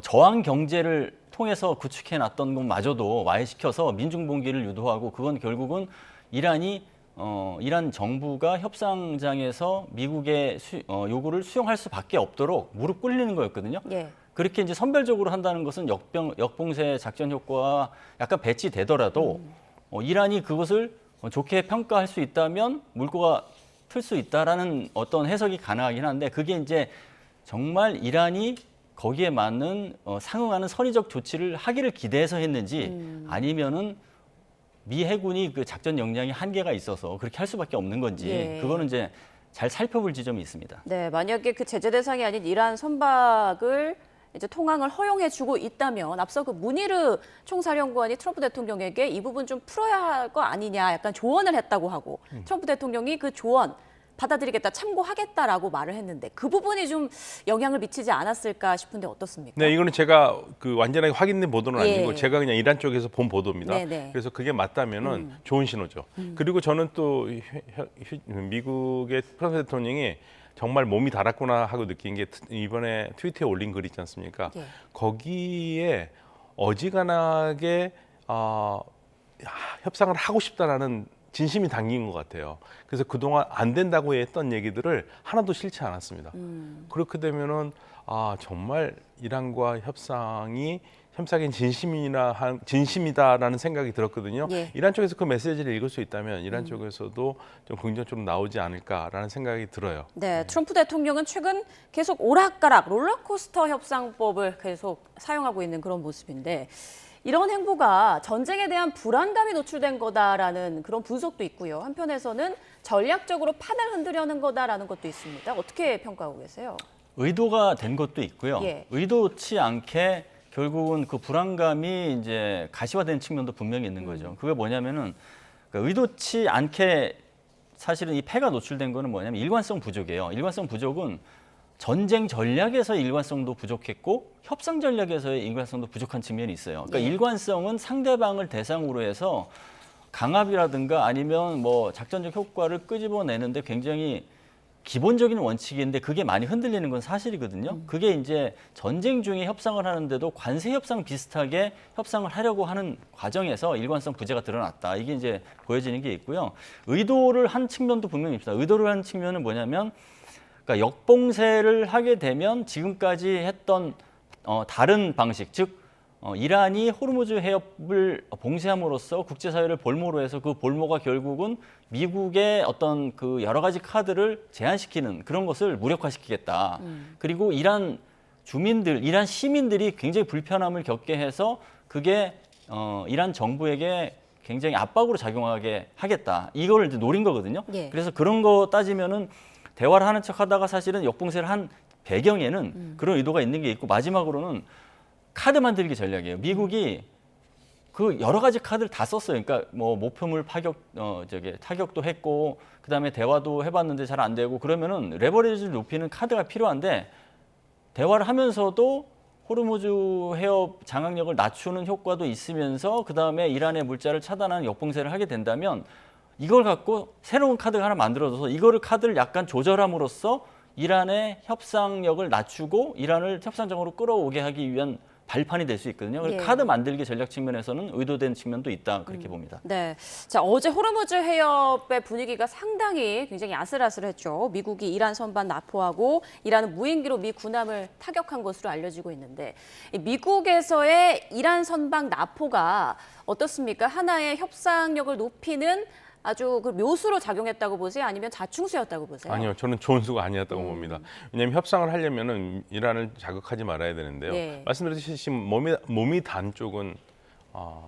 저항 경제를 통해서 구축해 놨던 것마저도 와해시켜서 민중봉기를 유도하고 그건 결국은 이란 정부가 협상장에서 미국의 요구를 수용할 수밖에 없도록 무릎 꿇리는 거였거든요. 예. 그렇게 이제 선별적으로 한다는 것은 역봉쇄 작전 효과와 약간 배치되더라도 이란이 그것을 좋게 평가할 수 있다면 물꼬가 틀 수 있다라는 어떤 해석이 가능하긴 한데 그게 이제 정말 이란이 거기에 맞는 상응하는 선의적 조치를 하기를 기대해서 했는지 아니면은 미 해군이 그 작전 역량이 한계가 있어서 그렇게 할 수밖에 없는 건지 예. 그거는 이제 잘 살펴볼 지점이 있습니다. 네, 만약에 그 제재 대상이 아닌 이란 선박을 이제 통항을 허용해주고 있다면 앞서 그 무니르 총사령관이 트럼프 대통령에게 이 부분 좀 풀어야 할 거 아니냐 약간 조언을 했다고 하고 트럼프 대통령이 그 조언 받아들이겠다, 참고하겠다라고 말을 했는데 그 부분이 좀 영향을 미치지 않았을까 싶은데 어떻습니까? 네, 이거는 제가 그 완전하게 확인된 보도는 예. 아니고 제가 그냥 이란 쪽에서 본 보도입니다. 네네. 그래서 그게 맞다면은 좋은 신호죠. 그리고 저는 또 미국의 트럼프 대통령이 정말 몸이 달았구나 하고 느낀 게 이번에 트위터에 올린 글 있지 않습니까? 예. 거기에 어지간하게 협상을 하고 싶다라는 진심이 담긴 것 같아요. 그래서 그동안 안 된다고 했던 얘기들을 하나도 싫지 않았습니다. 그렇게 되면은 정말 이란과 협상이 협상이 진심이다라는 생각이 들었거든요. 예. 이란 쪽에서 그 메시지를 읽을 수 있다면 이란 쪽에서도 좀 긍정적으로 나오지 않을까라는 생각이 들어요. 네, 트럼프 대통령은 최근 계속 오락가락 롤러코스터 협상법을 계속 사용하고 있는 그런 모습인데 이런 행보가 전쟁에 대한 불안감이 노출된 거다라는 그런 분석도 있고요. 한편에서는 전략적으로 판을 흔들려는 거다라는 것도 있습니다. 어떻게 평가하고 계세요? 의도가 된 것도 있고요. 예. 의도치 않게 결국은 그 불안감이 이제 가시화된 측면도 분명히 있는 거죠. 그게 뭐냐면은 그러니까 의도치 않게 사실은 이 패가 노출된 거는 뭐냐면 일관성 부족이에요. 일관성 부족은 전쟁 전략에서의 일관성도 부족했고 협상 전략에서의 일관성도 부족한 측면이 있어요. 그러니까 일관성은 상대방을 대상으로 해서 강압이라든가 아니면 뭐 작전적 효과를 끄집어내는데 굉장히 기본적인 원칙인데 그게 많이 흔들리는 건 사실이거든요. 그게 이제 전쟁 중에 협상을 하는데도 관세 협상 비슷하게 협상을 하려고 하는 과정에서 일관성 부재가 드러났다. 이게 이제 보여지는 게 있고요. 의도를 한 측면도 분명히 있습니다. 의도를 한 측면은 뭐냐면 그러니까 역봉쇄를 하게 되면 지금까지 했던 다른 방식, 즉 이란이 호르무즈 해협을 봉쇄함으로써 국제사회를 볼모로 해서 그 볼모가 결국은 미국의 어떤 그 여러 가지 카드를 제한시키는 그런 것을 무력화시키겠다. 그리고 이란 주민들, 이란 시민들이 굉장히 불편함을 겪게 해서 그게 이란 정부에게 굉장히 압박으로 작용하게 하겠다. 이걸 이제 노린 거거든요. 예. 그래서 그런 거 따지면은 대화를 하는 척 하다가 사실은 역봉쇄를 한 배경에는 그런 의도가 있는 게 있고 마지막으로는 카드 만들기 전략이에요. 미국이 그 여러 가지 카드를 다 썼어요. 그러니까 뭐 목표물 타격도 했고 그다음에 대화도 해봤는데 잘 안 되고 그러면은 레버리지를 높이는 카드가 필요한데 대화를 하면서도 호르무즈 해협 장악력을 낮추는 효과도 있으면서 그다음에 이란의 물자를 차단하는 역봉쇄를 하게 된다면 이걸 갖고 새로운 카드가 하나 만들어져서 이거를 카드를 약간 조절함으로써 이란의 협상력을 낮추고 이란을 협상장으로 끌어오게 하기 위한 발판이 될 수 있거든요. 예. 카드 만들기 전략 측면에서는 의도된 측면도 있다 그렇게 봅니다. 네, 자 어제 호르무즈 해협의 분위기가 상당히 굉장히 아슬아슬했죠. 미국이 이란 선반 납포하고 이란은 무인기로 미 군함을 타격한 것으로 알려지고 있는데 미국에서의 이란 선박 납포가 어떻습니까? 하나의 협상력을 높이는 아주 그 묘수로 작용했다고 보세요? 아니면 자충수였다고 보세요? 아니요, 저는 좋은 수가 아니었다고 봅니다. 왜냐하면 협상을 하려면은 이란을 자극하지 말아야 되는데요. 네. 말씀드렸듯이 지금 몸이 단 쪽은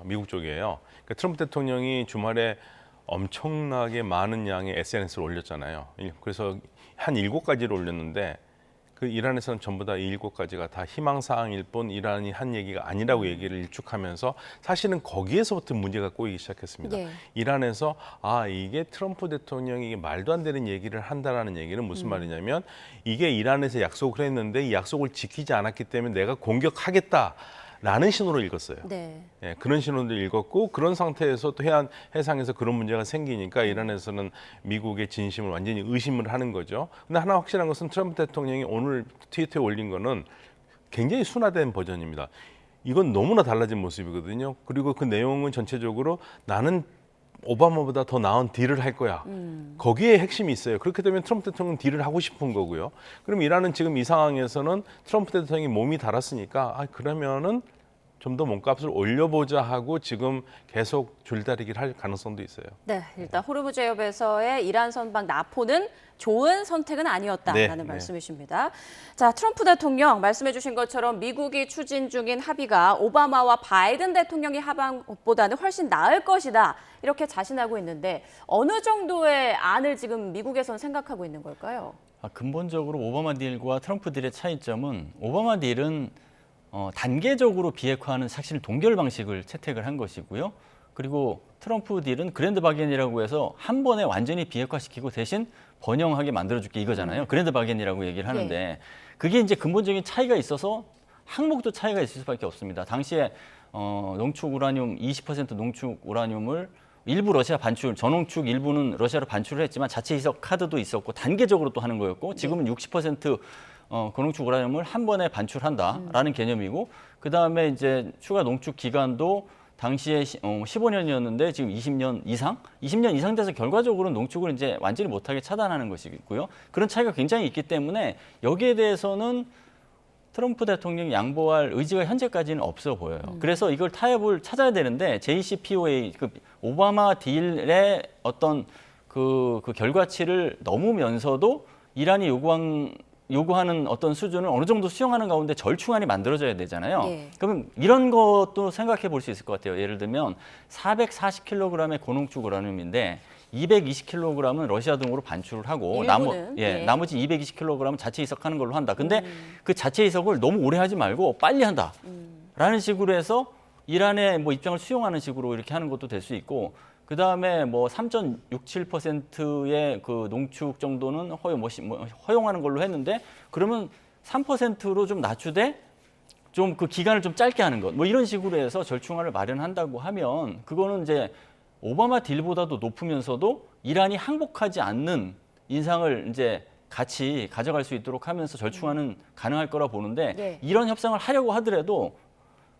미국 쪽이에요. 그러니까 트럼프 대통령이 주말에 엄청나게 많은 양의 SNS를 올렸잖아요. 그래서 한 7가지를 올렸는데 그 이란에서는 전부 다 이 7가지가 다 희망사항일 뿐 이란이 한 얘기가 아니라고 얘기를 일축하면서 사실은 거기에서부터 문제가 꼬이기 시작했습니다. 네. 이란에서 이게 트럼프 대통령이 말도 안 되는 얘기를 한다라는 얘기는 무슨 말이냐면 이게 이란에서 약속을 했는데 이 약속을 지키지 않았기 때문에 내가 공격하겠다. 라는 신호를 읽었어요. 네. 예, 그런 신호도 읽었고 그런 상태에서 또 해상에서 그런 문제가 생기니까 이란에서는 미국의 진심을 완전히 의심을 하는 거죠. 근데 하나 확실한 것은 트럼프 대통령이 오늘 트위터에 올린 거는 굉장히 순화된 버전입니다. 이건 너무나 달라진 모습이거든요. 그리고 그 내용은 전체적으로 나는 오바마보다 더 나은 딜을 할 거야. 거기에 핵심이 있어요. 그렇게 되면 트럼프 대통령은 딜을 하고 싶은 거고요. 그럼 이란은 지금 이 상황에서는 트럼프 대통령이 몸이 달았으니까 그러면은 좀 더 몸값을 올려보자 하고 지금 계속 줄다리기를 할 가능성도 있어요. 네, 일단 호르무즈 해협에서의 이란 선박 납포는 좋은 선택은 아니었다라는 말씀이십니다. 자, 트럼프 대통령 말씀해 주신 것처럼 미국이 추진 중인 합의가 오바마와 바이든 대통령의 합의보다는 훨씬 나을 것이다. 이렇게 자신하고 있는데 어느 정도의 안을 지금 미국에서는 생각하고 있는 걸까요? 근본적으로 오바마 딜과 트럼프 딜의 차이점은 오바마 딜은 단계적으로 비핵화하는 사실 동결 방식을 채택을 한 것이고요. 그리고 트럼프 딜은 그랜드 바겐이라고 해서 한 번에 완전히 비핵화시키고 대신 번영하게 만들어줄게 이거잖아요. 그랜드 바겐이라고 얘기를 하는데 그게 이제 근본적인 차이가 있어서 항목도 차이가 있을 수밖에 없습니다. 당시에 농축 우라늄 20% 농축 우라늄을 일부 러시아 반출, 전농축 일부는 러시아로 반출을 했지만 자체 이석 카드도 있었고 단계적으로 또 하는 거였고 지금은 60% 고농축 우라늄을 한 번에 반출한다라는 개념이고 그 다음에 이제 추가 농축 기간도 당시에 15년이었는데 지금 20년 이상 돼서 결과적으로는 농축을 이제 완전히 못하게 차단하는 것이고요. 그런 차이가 굉장히 있기 때문에 여기에 대해서는 트럼프 대통령이 양보할 의지가 현재까지는 없어 보여요. 그래서 이걸 타협을 찾아야 되는데 JCPOA, 그 오바마 딜의 어떤 그 결과치를 넘으면서도 이란이 요구하는 어떤 수준을 어느 정도 수용하는 가운데 절충안이 만들어져야 되잖아요. 예. 그럼 이런 것도 생각해 볼 수 있을 것 같아요. 예를 들면 440kg의 고농축 우라늄인데 220kg은 러시아 등으로 반출을 하고 나머지 220kg은 자체 이석하는 걸로 한다. 근데 그 자체 이석을 너무 오래 하지 말고 빨리 한다. 라는 식으로 해서 이란의 뭐 입장을 수용하는 식으로 이렇게 하는 것도 될 수 있고, 그다음에 뭐 3.67%의 그 농축 정도는 허용하는 걸로 했는데, 그러면 3%로 좀 낮추되 좀 그 기간을 좀 짧게 하는 것, 뭐 이런 식으로 해서 절충안을 마련한다고 하면 그거는 이제 오바마 딜보다도 높으면서도 이란이 항복하지 않는 인상을 이제 같이 가져갈 수 있도록 하면서 절충안은 가능할 거라 보는데, 네. 이런 협상을 하려고 하더라도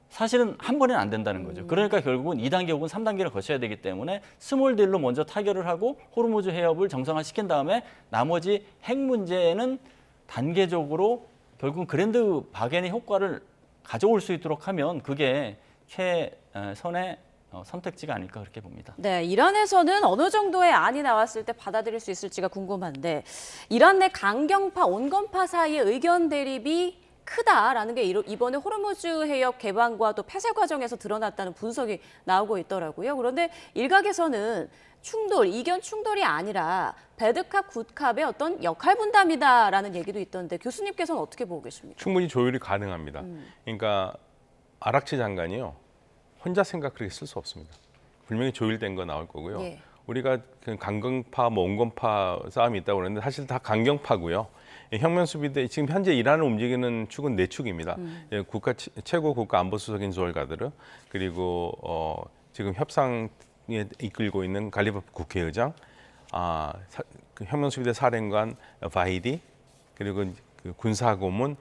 사실은 한 번에는 안 된다는 거죠. 그러니까 결국은 2단계 혹은 3단계를 거쳐야 되기 때문에 스몰 딜로 먼저 타결을 하고 호르무즈 해협을 정상화시킨 다음에 나머지 핵 문제는 단계적으로 결국은 그랜드 바겐의 효과를 가져올 수 있도록 하면 그게 최선의 선택지가 아닐까 그렇게 봅니다. 네, 이란에서는 어느 정도의 안이 나왔을 때 받아들일 수 있을지가 궁금한데, 이란 내 강경파, 온건파 사이의 의견 대립이 크다라는 게 이번에 호르무즈 해협 개방과 또 폐쇄 과정에서 드러났다는 분석이 나오고 있더라고요. 그런데 일각에서는 이견 충돌이 아니라 배드캅, 굿캅의 어떤 역할 분담이다라는 얘기도 있던데, 교수님께서는 어떻게 보고 계십니까? 충분히 조율이 가능합니다. 그러니까 아락치 장관이요, 혼자 생각 그렇게 쓸 수 없습니다. 분명히 조율된 거 나올 거고요. 예. 우리가 그 강경파, 뭐 온건파 싸움이 있다고 그러는데 사실 다 강경파고요. 혁명수비대 지금 현재 이란을 움직이는 축은 4축입니다. 최고 국가 안보수석인 조얼가드르, 그리고 지금 협상에 이끌고 있는 갈리바프 국회의장, 그 혁명수비대 사령관 바히디, 그리고 그 군사고문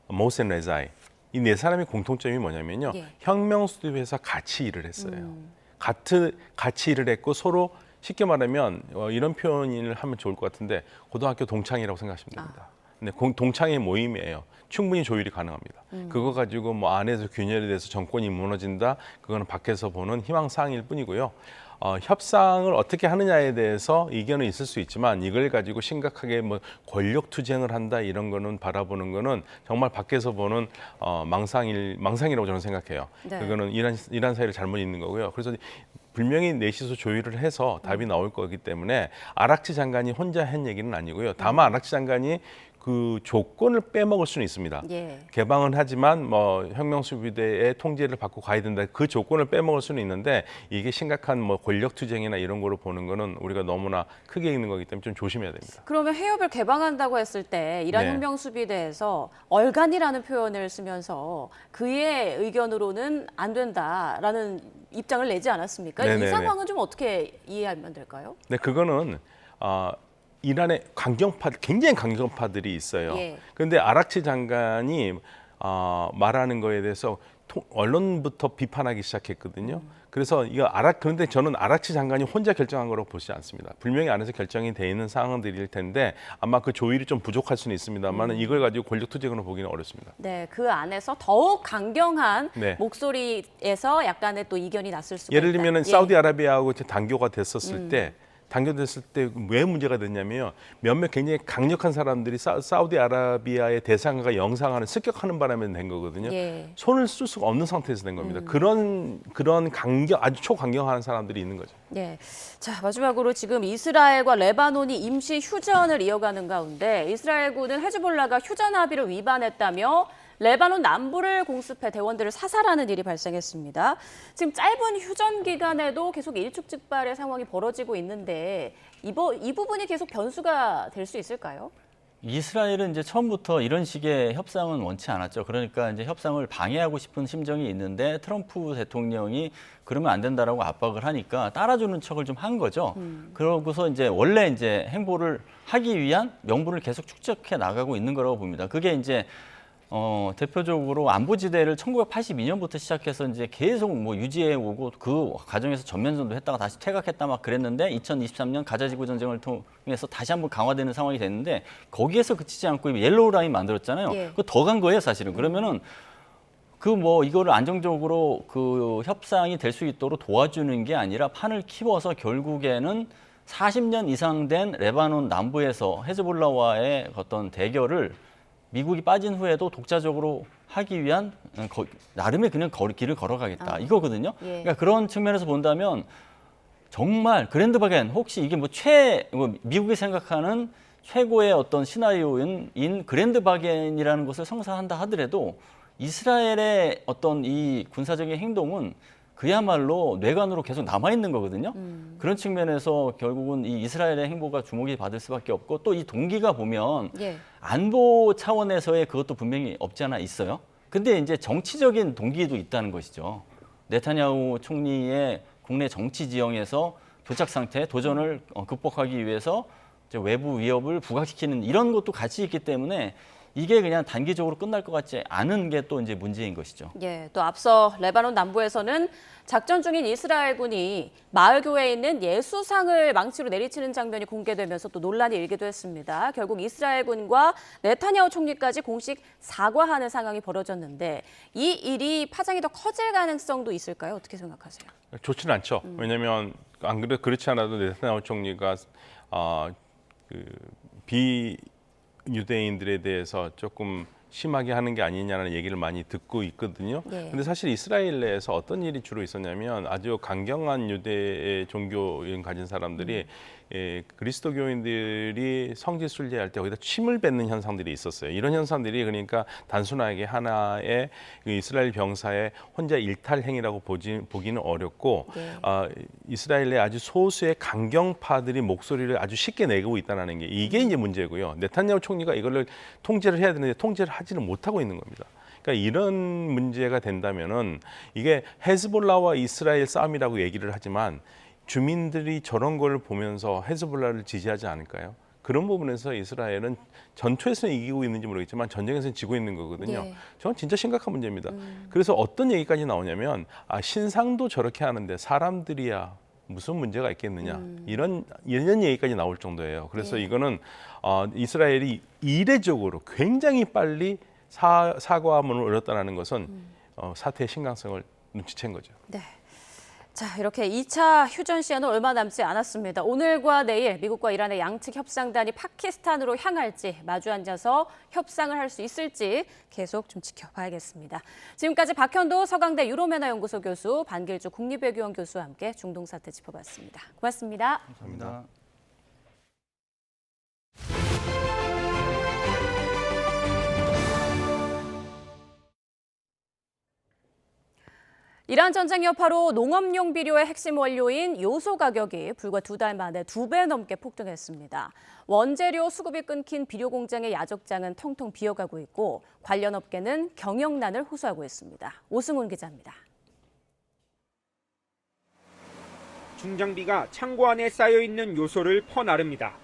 모센 레자이. 이 4사람의 공통점이 뭐냐면요. 예. 혁명수비에서 같이 일을 했어요. 같이 일을 했고 서로 쉽게 말하면 이런 표현을 하면 좋을 것 같은데 고등학교 동창이라고 생각하시면 됩니다. 근데 동창의 모임이에요. 충분히 조율이 가능합니다. 그거 가지고 뭐 안에서 균열이 돼서 정권이 무너진다, 그거는 밖에서 보는 희망사항일 뿐이고요. 협상을 어떻게 하느냐에 대해서 이견은 있을 수 있지만 이걸 가지고 심각하게 뭐 권력 투쟁을 한다 이런 거는 바라보는 거는 정말 밖에서 보는 망상이라고 저는 생각해요. 네. 그거는 이란 사이를 잘못 있는 거고요. 그래서 분명히 넷이서 조율을 해서 답이 나올 거기 때문에 아락치 장관이 혼자 한 얘기는 아니고요. 다만 아락치 장관이 그 조건을 빼먹을 수는 있습니다. 예. 개방은 하지만 뭐 혁명수비대의 통제를 받고 가야 된다. 그 조건을 빼먹을 수는 있는데 이게 심각한 뭐 권력 투쟁이나 이런 거로 보는 거는 우리가 너무나 크게 있는 거기 때문에 좀 조심해야 됩니다. 그러면 해협을 개방한다고 했을 때 이란 네. 혁명수비대에서 얼간이라는 표현을 쓰면서 그의 의견으로는 안 된다라는 입장을 내지 않았습니까? 네네네. 이 상황은 좀 어떻게 이해하면 될까요? 네, 그거는 이란의 굉장히 강경파들이 있어요. 예. 그런데 아락치 장관이 말하는 거에 대해서 언론부터 비판하기 시작했거든요. 그래서 그런데 저는 아락치 장관이 혼자 결정한 거라고 보지 않습니다. 분명히 안에서 결정이 돼 있는 상황들일 텐데 아마 그 조율이 좀 부족할 수는 있습니다만 이걸 가지고 권력 투쟁으로 보기는 어렵습니다. 네, 그 안에서 더욱 강경한 네. 목소리에서 약간의 또 이견이 났을 수가 예를 있다. 들면 예. 사우디아라비아하고 단교가 됐었을 때 왜 문제가 됐냐면요. 몇몇 굉장히 강력한 사람들이 사우디아라비아의 대상가 영상을 습격하는 바람에 된 거거든요. 예. 손을 쓸 수가 없는 상태에서 된 겁니다. 그런 아주 초강경한 사람들이 있는 거죠. 네. 자, 마지막으로 지금 이스라엘과 레바논이 임시 휴전을 이어가는 가운데 이스라엘군은 헤즈볼라가 휴전 합의를 위반했다며 레바논 남부를 공습해 대원들을 사살하는 일이 발생했습니다. 지금 짧은 휴전 기간에도 계속 일촉즉발의 상황이 벌어지고 있는데 이 부분이 계속 변수가 될 수 있을까요? 이스라엘은 이제 처음부터 이런 식의 협상은 원치 않았죠. 그러니까 이제 협상을 방해하고 싶은 심정이 있는데 트럼프 대통령이 그러면 안 된다라고 압박을 하니까 따라주는 척을 좀 한 거죠. 그러고서 이제 원래 이제 행보를 하기 위한 명분을 계속 축적해 나가고 있는 거라고 봅니다. 그게 이제 대표적으로 안보지대를 1982년부터 시작해서 이제 계속 뭐 유지해 오고 그 과정에서 전면전도 했다가 다시 퇴각했다 막 그랬는데 2023년 가자지구 전쟁을 통해서 다시 한번 강화되는 상황이 됐는데 거기에서 그치지 않고 옐로우 라인 만들었잖아요. 예. 그거 더 간 거예요, 사실은. 그러면은 이거를 안정적으로 그 협상이 될 수 있도록 도와주는 게 아니라 판을 키워서 결국에는 40년 이상 된 레바논 남부에서 헤즈볼라와의 어떤 대결을 미국이 빠진 후에도 독자적으로 하기 위한 나름의 그냥 길을 걸어가겠다 이거거든요. 예. 그러니까 그런 측면에서 본다면 정말 그랜드 바겐 혹시 이게 미국이 생각하는 최고의 어떤 시나리오인 그랜드 바겐이라는 것을 성사한다 하더라도 이스라엘의 어떤 이 군사적인 행동은 그야말로 뇌관으로 계속 남아있는 거거든요. 그런 측면에서 결국은 이 이스라엘의 행보가 주목이 받을 수밖에 없고 또 이 동기가 보면 예. 안보 차원에서의 그것도 분명히 없지 않아 있어요. 근데 이제 정치적인 동기도 있다는 것이죠. 네타냐후 총리의 국내 정치 지형에서 교착 상태, 도전을 극복하기 위해서 이제 외부 위협을 부각시키는 이런 것도 같이 있기 때문에 이게 그냥 단기적으로 끝날 것 같지 않은 게 또 이제 문제인 것이죠. 예, 또 앞서 레바논 남부에서는 작전 중인 이스라엘군이 마을 교회에 있는 예수상을 망치로 내리치는 장면이 공개되면서 또 논란이 일기도 했습니다. 결국 이스라엘군과 네타냐후 총리까지 공식 사과하는 상황이 벌어졌는데 이 일이 파장이 더 커질 가능성도 있을까요? 어떻게 생각하세요? 좋지는 않죠. 왜냐하면 안 그렇지 않아도 네타냐후 총리가 비유대인들에 대해서 조금 심하게 하는 게 아니냐는 얘기를 많이 듣고 있거든요. 근데 사실 이스라엘 내에서 어떤 일이 주로 있었냐면 아주 강경한 유대의 종교를 가진 사람들이 그리스도교인들이 성지 순례할 때 거기다 침을 뱉는 현상들이 있었어요. 이런 현상들이 그러니까 단순하게 하나의 이스라엘 병사의 혼자 일탈 행위라고 보기는 어렵고 이스라엘 내 아주 소수의 강경파들이 목소리를 아주 쉽게 내고 있다는 게 이게 이제 문제고요. 네타냐후 총리가 이거를 통제를 해야 되는데 통제를 하지는 못하고 있는 겁니다. 그러니까 이런 문제가 된다면은 이게 헤즈볼라와 이스라엘 싸움이라고 얘기를 하지만 주민들이 저런 걸 보면서 헤즈볼라를 지지하지 않을까요? 그런 부분에서 이스라엘은 전투에서는 이기고 있는지 모르겠지만 전쟁에서는 지고 있는 거거든요. 예. 저건 진짜 심각한 문제입니다. 그래서 어떤 얘기까지 나오냐면 신상도 저렇게 하는데 사람들이야 무슨 문제가 있겠느냐 이런 얘기까지 나올 정도예요. 그래서 이거는 이스라엘이 이례적으로 굉장히 빨리 사과문을 올렸다는 것은 사태의 심각성을 눈치챈 거죠. 네. 자, 이렇게 2차 휴전 시한은 얼마 남지 않았습니다. 오늘과 내일 미국과 이란의 양측 협상단이 파키스탄으로 향할지 마주 앉아서 협상을 할 수 있을지 계속 좀 지켜봐야겠습니다. 지금까지 박현도 서강대 유로매너연구소 교수, 반길주 국립외교원 교수와 함께 중동 사태 짚어봤습니다. 고맙습니다. 감사합니다. 이란 전쟁 여파로 농업용 비료의 핵심 원료인 요소 가격이 불과 2달 만에 2배 넘게 폭등했습니다. 원재료 수급이 끊긴 비료 공장의 야적장은 텅텅 비어가고 있고 관련 업계는 경영난을 호소하고 있습니다. 오승훈 기자입니다. 중장비가 창고 안에 쌓여있는 요소를 퍼나릅니다.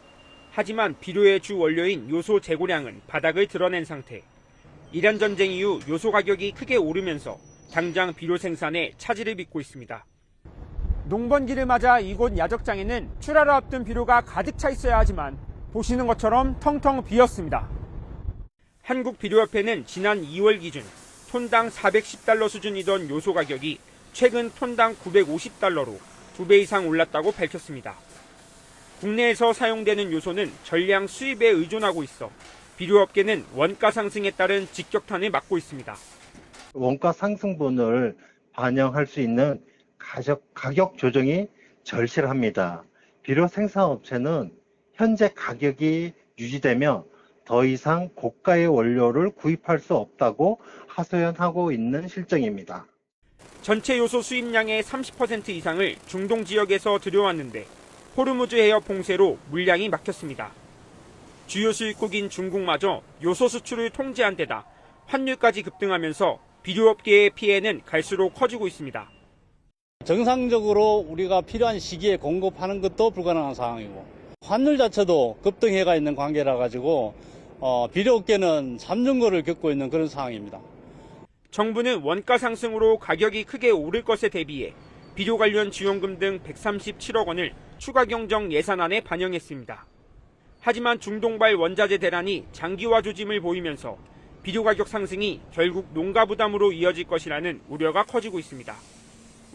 하지만 비료의 주 원료인 요소 재고량은 바닥을 드러낸 상태. 이란 전쟁 이후 요소 가격이 크게 오르면서 당장 비료 생산에 차질을 빚고 있습니다. 농번기를 맞아 이곳 야적장에는 출하를 앞둔 비료가 가득 차 있어야 하지만 보시는 것처럼 텅텅 비었습니다. 한국비료협회는 지난 2월 기준 톤당 410달러 수준이던 요소 가격이 최근 톤당 950달러로 2배 이상 올랐다고 밝혔습니다. 국내에서 사용되는 요소는 전량 수입에 의존하고 있어 비료업계는 원가 상승에 따른 직격탄을 맞고 있습니다. 원가 상승분을 반영할 수 있는 가격 조정이 절실합니다. 비료 생산업체는 현재 가격이 유지되며 더 이상 고가의 원료를 구입할 수 없다고 하소연하고 있는 실정입니다. 전체 요소 수입량의 30% 이상을 중동 지역에서 들여왔는데 호르무즈 해협 봉쇄로 물량이 막혔습니다. 주요 수입국인 중국마저 요소 수출을 통제한 데다 환율까지 급등하면서 비료업계의 피해는 갈수록 커지고 있습니다. 정상적으로 우리가 필요한 시기에 공급하는 것도 불가능한 상황이고 환율 자체도 급등해가 있는 관계라 가지고 비료업계는 잠정거를 겪고 있는 그런 상황입니다. 정부는 원가 상승으로 가격이 크게 오를 것에 대비해 비료 관련 지원금 등 137억 원을 추가 경정 예산안에 반영했습니다. 하지만 중동발 원자재 대란이 장기화 조짐을 보이면서 비료 가격 상승이 결국 농가 부담으로 이어질 것이라는 우려가 커지고 있습니다.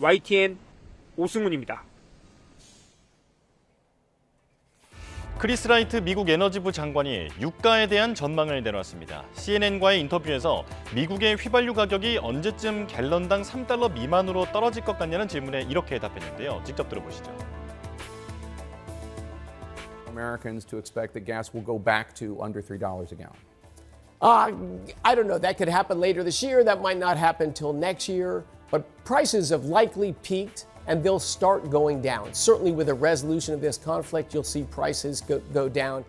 YTN 오승훈입니다. 크리스 라이트 미국 에너지부 장관이 유가에 대한 전망을 내놨습니다. CNN과의 인터뷰에서 미국의 휘발유 가격이 언제쯤 갤런당 3달러 미만으로 떨어질 것 같냐는 질문에 이렇게 답했는데요. 직접 들어보시죠. Americans to expect that gas will go back to under $3 a gallon? I don't know. That could happen later this year. That might not happen till next year. But prices have likely peaked and they'll start going down. Certainly with a resolution of this conflict, you'll see prices go down.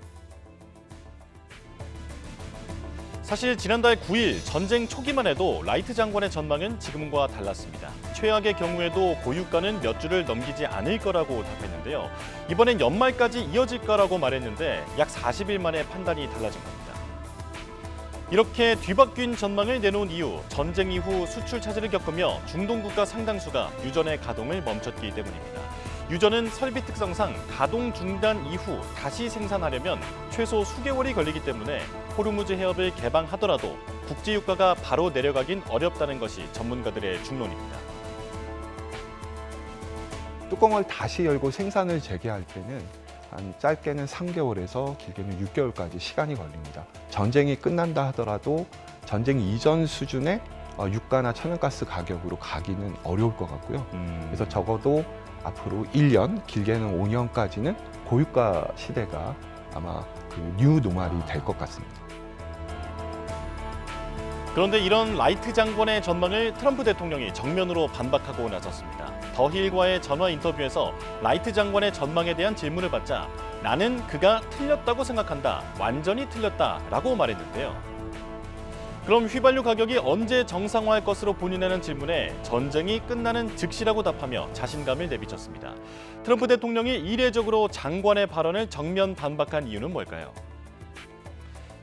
사실 지난달 9일 전쟁 초기만 해도 라이트 장관의 전망은 지금과 달랐습니다. 최악의 경우에도 고유가는 몇 주를 넘기지 않을 거라고 답했는데요. 이번엔 연말까지 이어질 거라고 말했는데 약 40일 만에 판단이 달라진 겁니다. 이렇게 뒤바뀐 전망을 내놓은 이유, 전쟁 이후 수출 차질을 겪으며 중동 국가 상당수가 유전의 가동을 멈췄기 때문입니다. 유전은 설비 특성상 가동 중단 이후 다시 생산하려면 최소 수개월이 걸리기 때문에 호르무즈 해협을 개방하더라도 국제 유가가 바로 내려가긴 어렵다는 것이 전문가들의 중론입니다. 뚜껑을 다시 열고 생산을 재개할 때는 한 짧게는 3개월에서 길게는 6개월까지 시간이 걸립니다. 전쟁이 끝난다 하더라도 전쟁 이전 수준의 유가나 천연가스 가격으로 가기는 어려울 것 같고요. 그래서 적어도 앞으로 1년, 길게는 5년까지는 고유가 시대가 아마 뉴 노멀이 될 것 같습니다. 그런데 이런 라이트 장관의 전망을 트럼프 대통령이 정면으로 반박하고 나섰습니다. 더힐과의 전화 인터뷰에서 라이트 장관의 전망에 대한 질문을 받자 나는 그가 틀렸다고 생각한다, 완전히 틀렸다라고 말했는데요. 그럼 휘발유 가격이 언제 정상화할 것으로 본인하는 질문에 전쟁이 끝나는 즉시라고 답하며 자신감을 내비쳤습니다. 트럼프 대통령이 이례적으로 장관의 발언을 정면 반박한 이유는 뭘까요?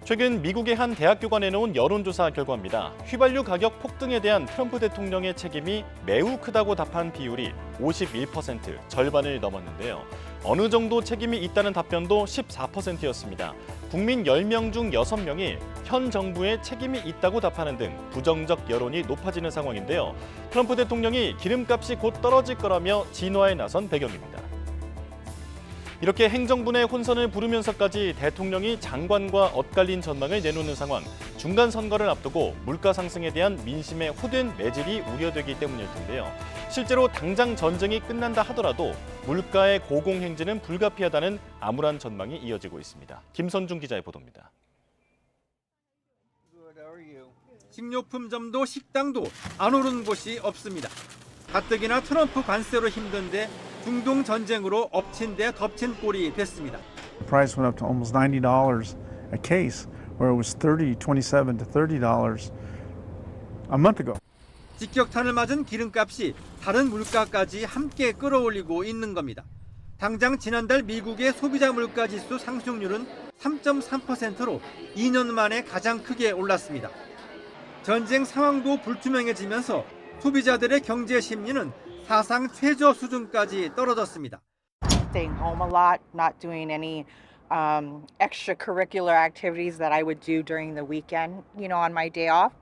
최근 미국의 한 대학교가 내놓은 여론조사 결과입니다. 휘발유 가격 폭등에 대한 트럼프 대통령의 책임이 매우 크다고 답한 비율이 51%, 절반을 넘었는데요. 어느 정도 책임이 있다는 답변도 14%였습니다. 국민 10명 중 6명이 현 정부에 책임이 있다고 답하는 등 부정적 여론이 높아지는 상황인데요. 트럼프 대통령이 기름값이 곧 떨어질 거라며 진화에 나선 배경입니다. 이렇게 행정부의 혼선을 부르면서까지 대통령이 장관과 엇갈린 전망을 내놓는 상황, 중간 선거를 앞두고 물가 상승에 대한 민심의 호된 매질이 우려되기 때문일 텐데요. 실제로 당장 전쟁이 끝난다 하더라도 물가의 고공행진은 불가피하다는 암울한 전망이 이어지고 있습니다. 김선중 기자의 보도입니다. 식료품점도 식당도 안 오른 곳이 없습니다. 가뜩이나 트럼프 관세로 힘든데 중동 전쟁으로 엎친 데 덮친 꼴이 됐습니다. The price went up to almost $90 a case, where it was $27 to $30 a month ago. 직격탄을 맞은 기름값이 다른 물가까지 함께 끌어올리고 있는 겁니다. 당장 지난달 미국의 소비자 물가지수 상승률은 3.3%로 2년 만에 가장 크게 올랐습니다. 전쟁 상황도 불투명해지면서 소비자들의 경제 심리는 사상 최저 수준까지 떨어졌습니다. Staying home a lot, not doing any extracurricular activities that I would do during the weekend, on my day off.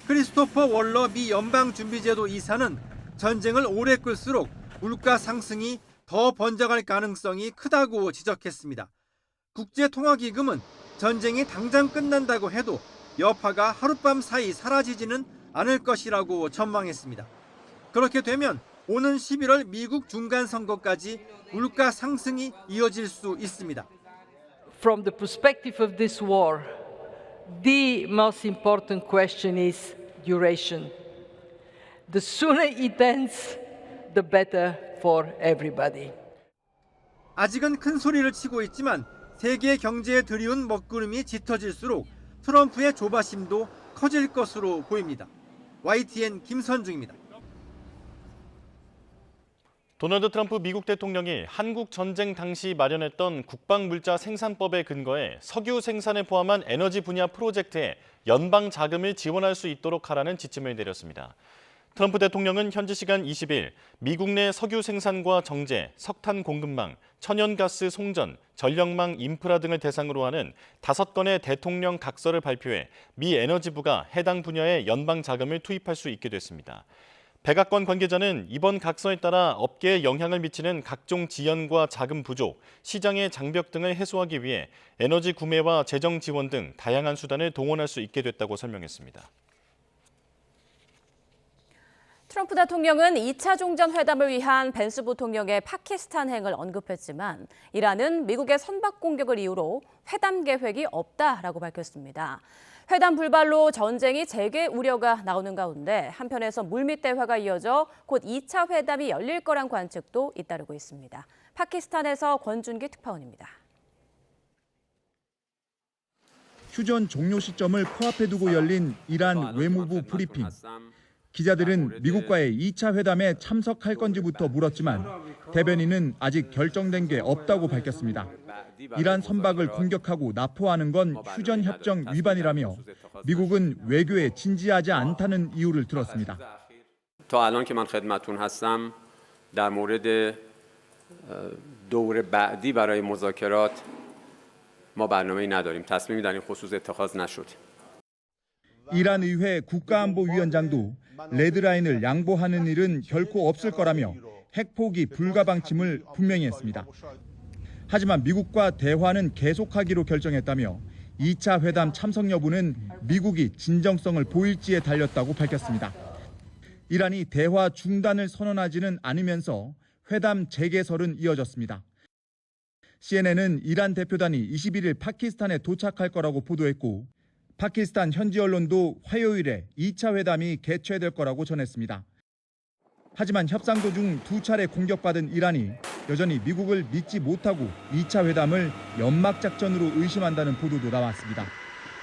크리스토퍼 월러 미 연방준비제도 이사는 전쟁을 오래 끌수록 물가 상승이 더 번져갈 가능성이 크다고 지적했습니다. 국제통화기금은 전쟁이 당장 끝난다고 해도 여파가 하룻밤 사이 사라지지는 않을 것이라고 전망했습니다. 그렇게 되면 오는 11월 미국 중간선거까지 물가 상승이 이어질 수 있습니다. From the perspective of this war, the most important question is duration. The sooner it ends, the better for everybody. 아직은 큰 소리를 치고 있지만 세계 경제에 들이운 먹구름이 짙어질수록 트럼프의 조바심도 커질 것으로 보입니다. YTN 김선중입니다. 도널드 트럼프 미국 대통령이 한국 전쟁 당시 마련했던 국방물자 생산법에 근거해 석유 생산을 포함한 에너지 분야 프로젝트에 연방 자금을 지원할 수 있도록 하라는 지침을 내렸습니다. 트럼프 대통령은 현지 시간 20일 미국 내 석유 생산과 정제, 석탄 공급망, 천연가스 송전, 전력망 인프라 등을 대상으로 하는 5건의 대통령 각서를 발표해 미 에너지부가 해당 분야에 연방 자금을 투입할 수 있게 됐습니다. 백악관 관계자는 이번 각서에 따라 업계에 영향을 미치는 각종 지연과 자금 부족, 시장의 장벽 등을 해소하기 위해 에너지 구매와 재정 지원 등 다양한 수단을 동원할 수 있게 됐다고 설명했습니다. 트럼프 대통령은 2차 종전회담을 위한 벤스 부통령의 파키스탄행을 언급했지만 이란은 미국의 선박 공격을 이유로 회담 계획이 없다라고 밝혔습니다. 회담 불발로 전쟁이 재개 우려가 나오는 가운데 한편에서 물밑 대화가 이어져 곧 2차 회담이 열릴 거란 관측도 잇따르고 있습니다. 파키스탄에서 권준기 특파원입니다. 휴전 종료 시점을 코앞에 두고 열린 이란 외무부 브리핑. 기자들은 미국과의 2차 회담에 참석할 건지부터 물었지만 대변인은 아직 결정된 게 없다고 밝혔습니다. 이란 선박을 공격하고 납포하는 건 휴전협정 위반이라며 미국은 외교에 진지하지 않다는 이유를 들었습니다. تا الان که من خدمتتون هستم در مورد دور بعدی برای مذاکرات ما برنامه‌ای نداریم. تصمیمی در این خصوص اتخاذ نشد. 이란 의회 국가안보위원장도 레드라인을 양보하는 일은 결코 없을 거라며 핵포기 불가 방침을 분명히 했습니다. 하지만 미국과 대화는 계속하기로 결정했다며 2차 회담 참석 여부는 미국이 진정성을 보일지에 달렸다고 밝혔습니다. 이란이 대화 중단을 선언하지는 않으면서 회담 재개설은 이어졌습니다. CNN은 이란 대표단이 21일 파키스탄에 도착할 거라고 보도했고 파키스탄 현지 언론도 화요일에 2차 회담이 개최될 거라고 전했습니다. 하지만 협상 도중 2차례 공격받은 이란이 여전히 미국을 믿지 못하고 2차 회담을 연막작전으로 의심한다는 보도도 나왔습니다.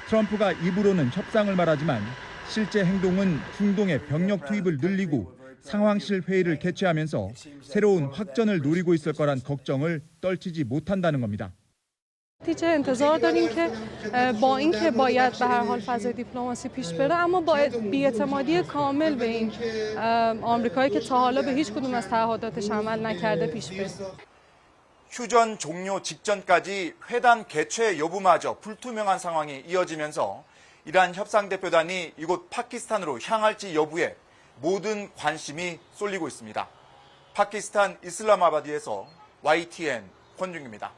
트럼프가 입으로는 협상을 말하지만 실제 행동은 중동의 병력 투입을 늘리고 상황실 회의를 개최하면서 새로운 확전을 노리고 있을 거란 걱정을 떨치지 못한다는 겁니다. نتیجه انتظار داریم که با اینکه باید به هر حال فضای دیپلماسی پیش بره اما باید بی‌اعتمادی کامل به این آمریکایی که تا حالا به هیچ کدوم از تعهداتش عمل نکرده پیش بره. 휴전 종료 직전까지 회담 개최 여부마저 불투명한 상황이 이어지면서 이란 협상대표단이 이곳 파키스탄으로 향할지 여부에 모든 관심이 쏠리고 있습니다. 파키스탄 이슬라마바드에서 YTN 권중입니다.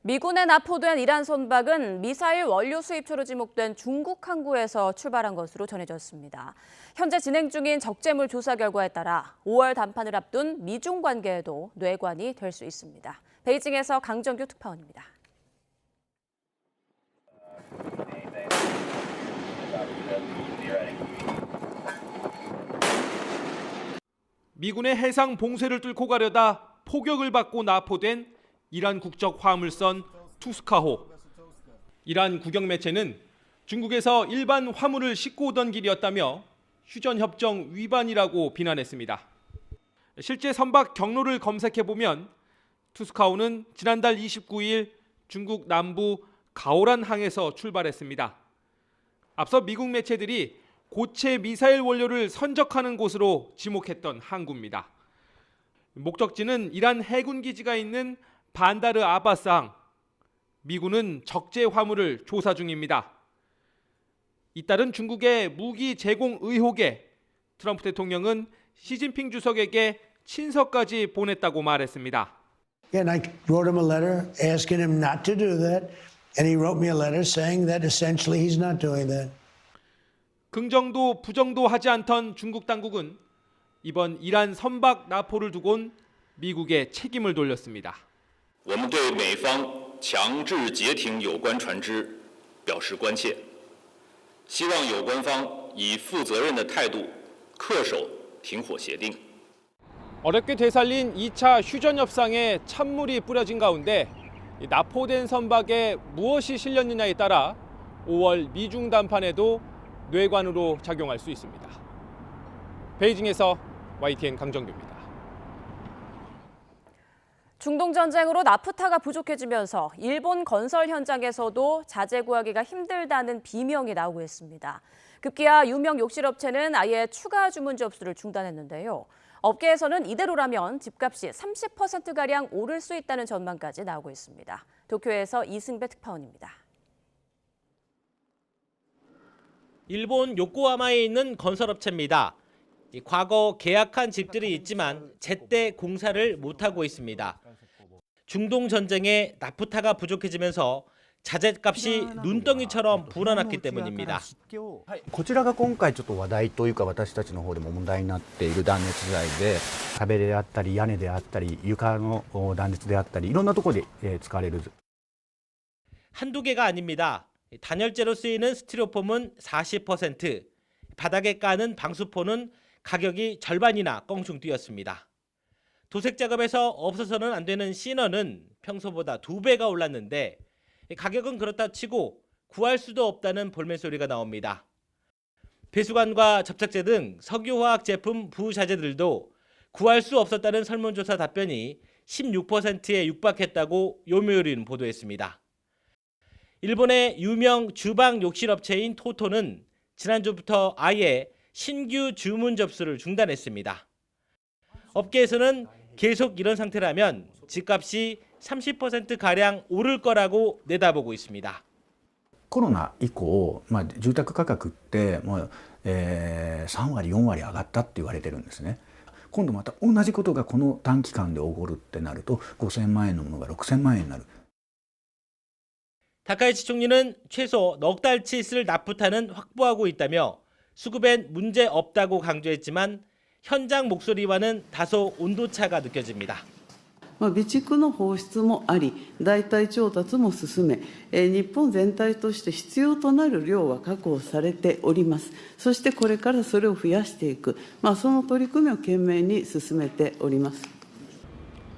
미군에 납포된 이란 선박은 미사일 원료 수입처로 지목된 중국 항구에서 출발한 것으로 전해졌습니다. 현재 진행 중인 적재물 조사 결과에 따라 5월 담판을 앞둔 미중 관계에도 뇌관이 될 수 있습니다. 베이징에서 강정규 특파원입니다. 미군의 해상 봉쇄를 뚫고 가려다 포격을 받고 납포된 이란 국적 화물선 투스카호. 이란 국영 매체는 중국에서 일반 화물을 싣고 오던 길이었다며 휴전협정 위반이라고 비난했습니다. 실제 선박 경로를 검색해보면 투스카호는 지난달 29일 중국 남부 가오란 항에서 출발했습니다. 앞서 미국 매체들이 고체 미사일 원료를 선적하는 곳으로 지목했던 항구입니다. 목적지는 이란 해군 기지가 있는 반다르 아바스항. 미군은 적재 화물을 조사 중입니다. 잇따른 중국의 무기 제공 의혹에 트럼프 대통령은 시진핑 주석에게 친서까지 보냈다고 말했습니다. And I wrote him a letter asking him not to do that, and he wrote me a letter saying that essentially he's not doing that. 긍정도 부정도 하지 않던 중국 당국은 이번 이란 선박 납포를 두곤 미국에 책임을 돌렸습니다. 我们对美方强制截停有关船只表示关切，希望有关方以负责任的态度恪守停火协定。 어렵게 되살린 2차 휴전 협상에 찬물이 뿌려진 가운데 납포된 선박에 무엇이 실렸느냐에 따라 5월 미중 담판에도 뇌관으로 작용할 수 있습니다. 베이징에서 YTN 강정규입니다. 중동 전쟁으로 나프타가 부족해지면서 일본 건설 현장에서도 자재 구하기가 힘들다는 비명이 나오고 있습니다. 급기야 유명 욕실업체는 아예 추가 주문 접수를 중단했는데요. 업계에서는 이대로라면 집값이 30%가량 오를 수 있다는 전망까지 나오고 있습니다. 도쿄에서 이승배 특파원입니다. 일본 요코하마에 있는 건설업체입니다. 과거 계약한 집들이 있지만 제때 공사를 못하고 있습니다. 중동 전쟁에 나프타가 부족해지면서 자재값이 눈덩이처럼 불어났기 때문입니다. こちらが今回ちょっと話題というか私たちの方でも問題になっている断熱材で壁であったり屋根であったり床の断熱であったりいろんなところで使われる 한두 개가 아닙니다. 단열재로 쓰이는 스티로폼은 40%, 바닥에 까는 방수포는 가격이 절반이나 껑충 뛰었습니다. 도색 작업에서 없어서는 안 되는 시너는 평소보다 2배가 올랐는데 가격은 그렇다 치고 구할 수도 없다는 볼멘소리가 나옵니다. 배수관과 접착제 등 석유화학 제품 부자재들도 구할 수 없었다는 설문조사 답변이 16%에 육박했다고 요미우리는 보도했습니다. 일본의 유명 주방 욕실업체인 토토는 지난주부터 아예 신규 주문 접수를 중단했습니다. 업계에서는 계속 이런 상태라면 집값이 30%가량 오를 거라고 내다보고 있습니다. コロナ以降、住宅価格ってもう、3割4割上がったって言われてるんですね。今度また同じことがこの短期間で起こるってなると5000万円のものが6000万円になる。 다카이치 총리는 최소 넉 달치 쓸 나프타는 확보하고 있다며 수급엔 문제 없다고 강조했지만 현장 목소리와는 다소 온도차가 느껴집니다. 備蓄の放出もあり、代替調達も進め、日本全体として必要となる量は確保されております。そしてこれからそれを増やしていく、その取り組みを懸命に進めております。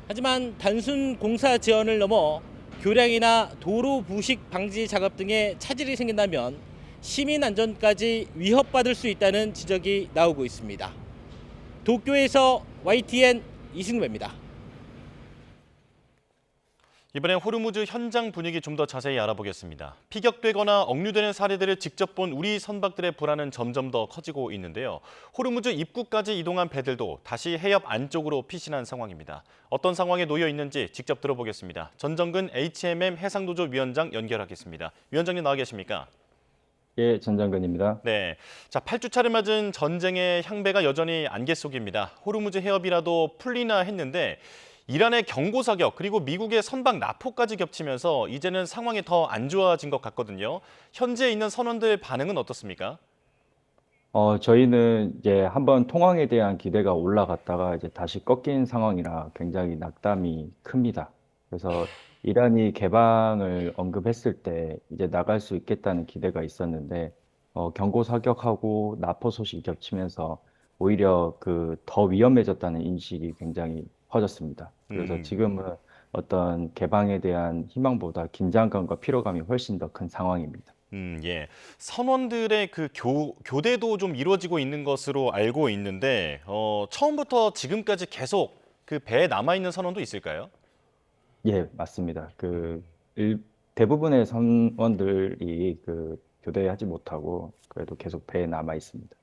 하지만 단순 공사 지연을 넘어 교량이나 도로 부식 방지 작업 등에 차질이 생긴다면 시민 안전까지 위협받을 수 있다는 지적이 나오고 있습니다. 도쿄에서 YTN 이승배입니다. 이번엔 호르무즈 현장 분위기 좀 더 자세히 알아보겠습니다. 피격되거나 억류되는 사례들을 직접 본 우리 선박들의 불안은 점점 더 커지고 있는데요. 호르무즈 입구까지 이동한 배들도 다시 해협 안쪽으로 피신한 상황입니다. 어떤 상황에 놓여 있는지 직접 들어보겠습니다. 전정근 HMM 해상노조 위원장 연결하겠습니다. 위원장님 나와 계십니까? 예, 전정근입니다. 네, 자 8주차를 맞은 전쟁의 향배가 여전히 안개 속입니다. 호르무즈 해협이라도 풀리나 했는데 이란의 경고 사격 그리고 미국의 선박 납포까지 겹치면서 이제는 상황이 더 안 좋아진 것 같거든요. 현재 있는 선원들 반응은 어떻습니까? 저희는 이제 한번 통항에 대한 기대가 올라갔다가 이제 다시 꺾인 상황이라 굉장히 낙담이 큽니다. 그래서 이란이 개방을 언급했을 때 이제 나갈 수 있겠다는 기대가 있었는데 경고 사격하고 납포 소식이 겹치면서 오히려 그 더 위험해졌다는 인식이 굉장히 커졌습니다. 그래서 지금은 어떤 개방에 대한 희망보다 긴장감과 피로감이 훨씬 더 큰 상황입니다. 예. 선원들의 그 교대도 좀 이루어지고 있는 것으로 알고 있는데 처음부터 지금까지 계속 그 배에 남아 있는 선원도 있을까요? 예, 맞습니다. 대부분의 선원들이 교대하지 못하고 그래도 계속 배에 남아 있습니다.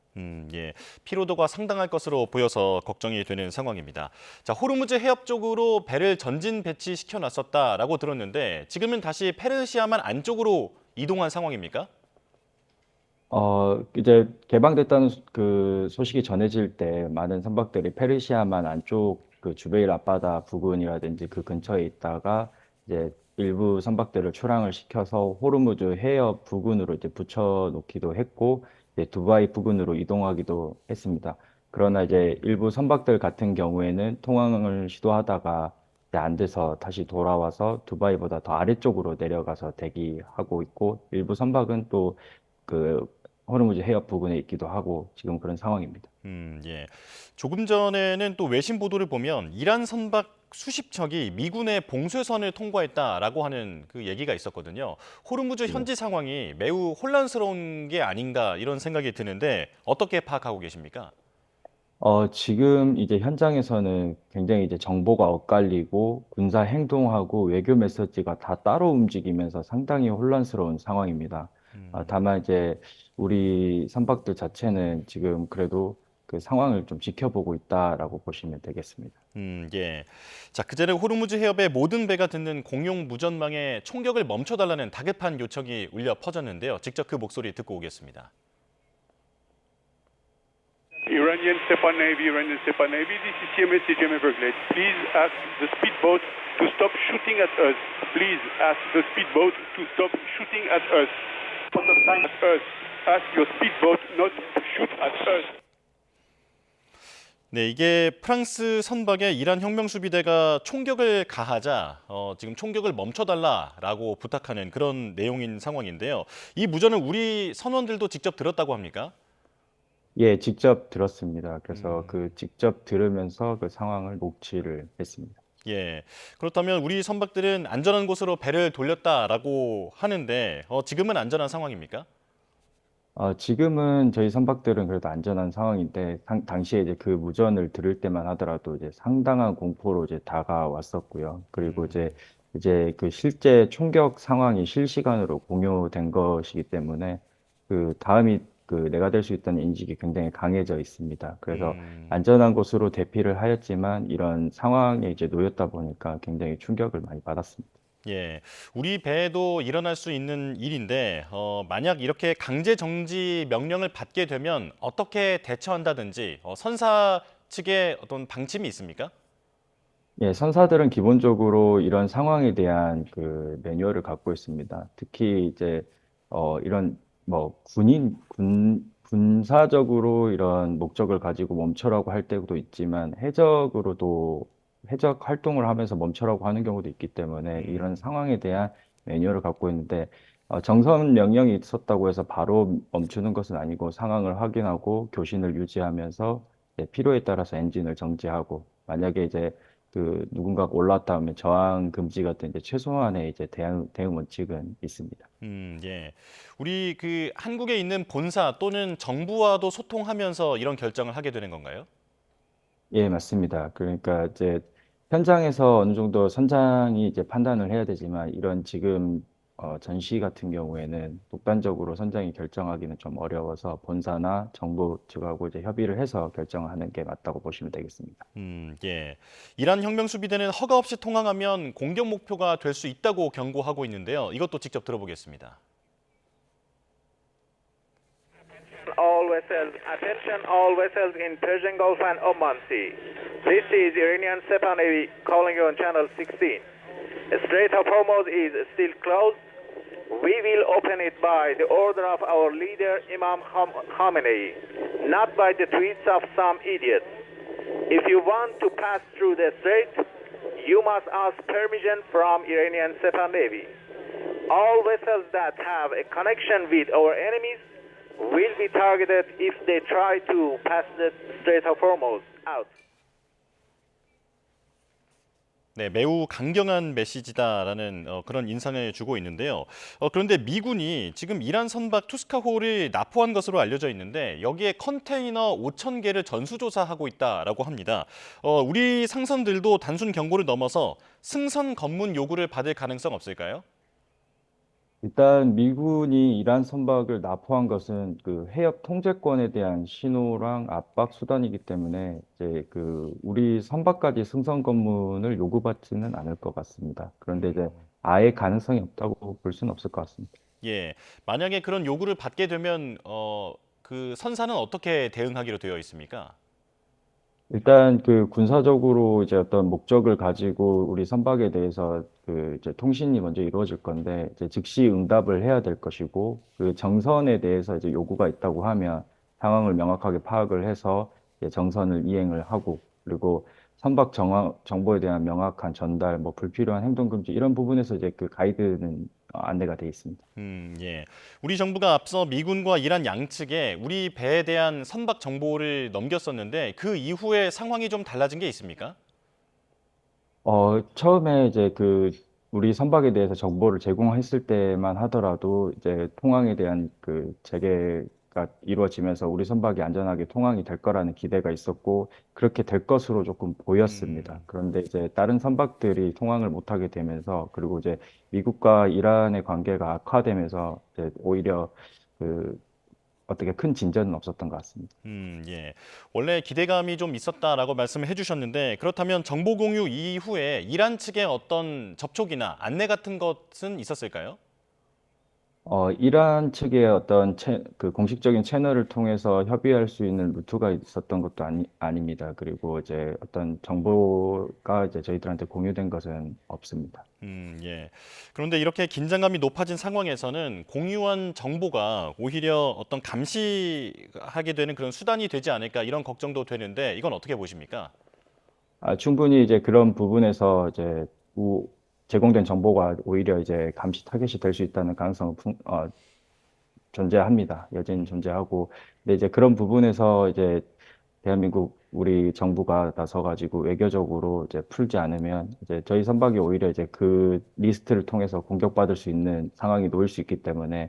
예, 피로도가 상당할 것으로 보여서 걱정이 되는 상황입니다. 자, 호르무즈 해협 쪽으로 배를 전진 배치시켜 놨었다라고 들었는데 지금은 다시 페르시아만 안쪽으로 이동한 상황입니까? 이제 개방됐다는 그 소식이 전해질 때 많은 선박들이 페르시아만 안쪽 그 주베일 앞바다 부근이라든지 그 근처에 있다가 이제 일부 선박들을 출항을 시켜서 호르무즈 해협 부근으로 이제 붙여놓기도 했고 두바이 부근으로 이동하기도 했습니다. 그러나 이제 일부 선박들 같은 경우에는 통항을 시도하다가 이제 안 돼서 다시 돌아와서 두바이보다 더 아래쪽으로 내려가서 대기하고 있고 일부 선박은 또 그 호르무즈 해협 부근에 있기도 하고 지금 그런 상황입니다. 예. 조금 전에는 또 외신 보도를 보면 이란 선박 수십 척이 미군의 봉쇄선을 통과했다라고 하는 그 얘기가 있었거든요. 호르무즈 현지 상황이 매우 혼란스러운 게 아닌가 이런 생각이 드는데 어떻게 파악하고 계십니까? 지금 이제 현장에서는 굉장히 이제 정보가 엇갈리고 군사 행동하고 외교 메시지가 다 따로 움직이면서 상당히 혼란스러운 상황입니다. 다만 이제 우리 선박들 자체는 지금 그래도 그 상황을 좀 지켜보고 있다라고 보시면 되겠습니다. 예. 자, 그전에 호르무즈 해협의 모든 배가 듣는 공용 무전망에 총격을 멈춰달라는 다급한 요청이 울려 퍼졌는데요. 직접 그 목소리 듣고 오겠습니다. Iranian Stepan Navy, this is CMS CGM Everglades. Please ask the speedboat to stop shooting at us. Please ask the speedboat to stop shooting at us. Ask your speedboat not to shoot at us. 네, 이게 프랑스 선박에 이란 혁명수비대가 총격을 가하자 지금 총격을 멈춰달라라고 부탁하는 그런 내용인 상황인데요. 이 무전을 우리 선원들도 직접 들었다고 합니까? 예, 직접 들었습니다. 그래서 그 직접 들으면서 그 상황을 녹취를 했습니다. 예, 그렇다면 우리 선박들은 안전한 곳으로 배를 돌렸다라고 하는데 지금은 안전한 상황입니까? 지금은 저희 선박들은 그래도 안전한 상황인데 당시에 이제 그 무전을 들을 때만 하더라도 이제 상당한 공포로 이제 다가왔었고요. 그리고 이제 그 실제 총격 상황이 실시간으로 공유된 것이기 때문에 그 다음이 그 내가 될 수 있다는 인식이 굉장히 강해져 있습니다. 그래서 안전한 곳으로 대피를 하였지만 이런 상황에 이제 놓였다 보니까 굉장히 충격을 많이 받았습니다. 예, 우리 배에도 일어날 수 있는 일인데 만약 이렇게 강제 정지 명령을 받게 되면 어떻게 대처한다든지 선사 측의 어떤 방침이 있습니까? 예, 선사들은 기본적으로 이런 상황에 대한 그 매뉴얼을 갖고 있습니다. 특히 이제 이런 뭐 군사적으로 이런 목적을 가지고 멈춰라고 할 때도 있지만 해적으로도 해적 활동을 하면서 멈춰라고 하는 경우도 있기 때문에 이런 상황에 대한 매뉴얼을 갖고 있는데 정선 명령이 있었다고 해서 바로 멈추는 것은 아니고 상황을 확인하고 교신을 유지하면서 필요에 따라서 엔진을 정지하고 만약에 이제 그 누군가가 올라왔다 하면 저항 금지 같은 이제 최소한의 이제 대응 원칙은 있습니다. 예. 우리 그 한국에 있는 본사 또는 정부와도 소통하면서 이런 결정을 하게 되는 건가요? 예, 맞습니다. 그러니까 이제 현장에서 어느 정도 선장이 이제 판단을 해야 되지만 이런 지금 전시 같은 경우에는 독단적으로 선장이 결정하기는 좀 어려워서 본사나 정부 측하고 이제 협의를 해서 결정하는 게 맞다고 보시면 되겠습니다. 예. 이란 혁명수비대는 허가 없이 통항하면 공격 목표가 될 수 있다고 경고하고 있는데요. 이것도 직접 들어보겠습니다. All vessels, attention all vessels in Persian Gulf and Oman Sea. This is Iranian Stepan Navy calling you on channel 16. The Strait of Hormuz is still closed. We will open it by the order of our leader Imam Khamenei, not by the tweets of some idiots. If you want to pass through the strait, you must ask permission from Iranian Stepan Navy. All vessels that have a connection with our enemies will be targeted if they try to pass the Strait of Hormuz out. 네, 매우 강경한 메시지다라는 그런 인상을 주고 있는데요. 그런데 미군이 지금 이란 선박 투스카호를 납포한 것으로 알려져 있는데 여기에 컨테이너 5,000개를 전수조사하고 있다라고 합니다. 우리 상선들도 단순 경고를 넘어서 승선 검문 요구를 받을 가능성 없을까요? 일단 미군이 이란 선박을 납포한 것은 그 해협 통제권에 대한 신호랑 압박 수단이기 때문에 이제 그 우리 선박까지 승선 검문을 요구받지는 않을 것 같습니다. 그런데 이제 아예 가능성이 없다고 볼 수는 없을 것 같습니다. 예, 만약에 그런 요구를 받게 되면 그 선사는 어떻게 대응하기로 되어 있습니까? 일단 그 군사적으로 이제 어떤 목적을 가지고 우리 선박에 대해서 그 이제 통신이 먼저 이루어질 건데 이제 즉시 응답을 해야 될 것이고 그 정선에 대해서 이제 요구가 있다고 하면 상황을 명확하게 파악을 해서 이제 정선을 이행을 하고 그리고 선박 정보에 대한 명확한 전달, 뭐 불필요한 행동 금지 이런 부분에서 이제 그 가이드는 안내가 돼 있습니다. 예. 우리 정부가 앞서 미군과 이란 양측에 우리 배에 대한 선박 정보를 넘겼었는데 그 이후에 상황이 좀 달라진 게 있습니까? 처음에 이제 그 우리 선박에 대해서 정보를 제공했을 때만 하더라도 이제 통항에 대한 그 재개가 교체가 이루어지면서 우리 선박이 안전하게 통항이 될 거라는 기대가 있었고 그렇게 될 것으로 조금 보였습니다. 그런데 이제 다른 선박들이 통항을 못하게 되면서 그리고 이제 미국과 이란의 관계가 악화되면서 이제 오히려 어떻게 큰 진전은 없었던 것 같습니다. 예. 원래 기대감이 좀 있었다라고 말씀을 해주셨는데 그렇다면 정보 공유 이후에 이란 측의 어떤 접촉이나 안내 같은 것은 있었을까요? 이란 측의 어떤 그 공식적인 채널을 통해서 협의할 수 있는 루트가 있었던 것도 아닙니다. 그리고 이제 어떤 정보가 이제 저희들한테 공유된 것은 없습니다. 예. 그런데 이렇게 긴장감이 높아진 상황에서는 공유한 정보가 오히려 어떤 감시하게 되는 그런 수단이 되지 않을까 이런 걱정도 되는데 이건 어떻게 보십니까? 충분히 이제 그런 부분에서 이제 제공된 정보가 오히려 이제 감시 타겟이 될 수 있다는 가능성은 존재합니다. 여전히 존재하고, 근데 이제 그런 부분에서 이제 대한민국 우리 정부가 나서가지고 외교적으로 이제 풀지 않으면 이제 저희 선박이 오히려 이제 그 리스트를 통해서 공격받을 수 있는 상황이 놓일 수 있기 때문에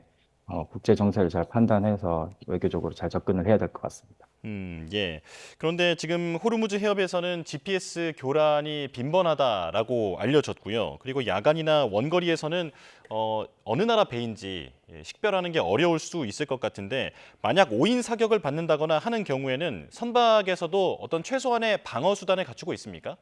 국제 정세를 잘 판단해서 외교적으로 잘 접근을 해야 될 것 같습니다. 예. 그런데 지금 호르무즈 해협에서는 GPS 교란이 빈번하다라고 알려졌고요. 그리고 야간이나 원거리에서는 어느 나라 배인지 식별하는 게 어려울 수 있을 것 같은데 만약 오인 사격을 받는다거나 하는 경우에는 선박에서도 어떤 최소한의 방어 수단을 갖추고 있습니까?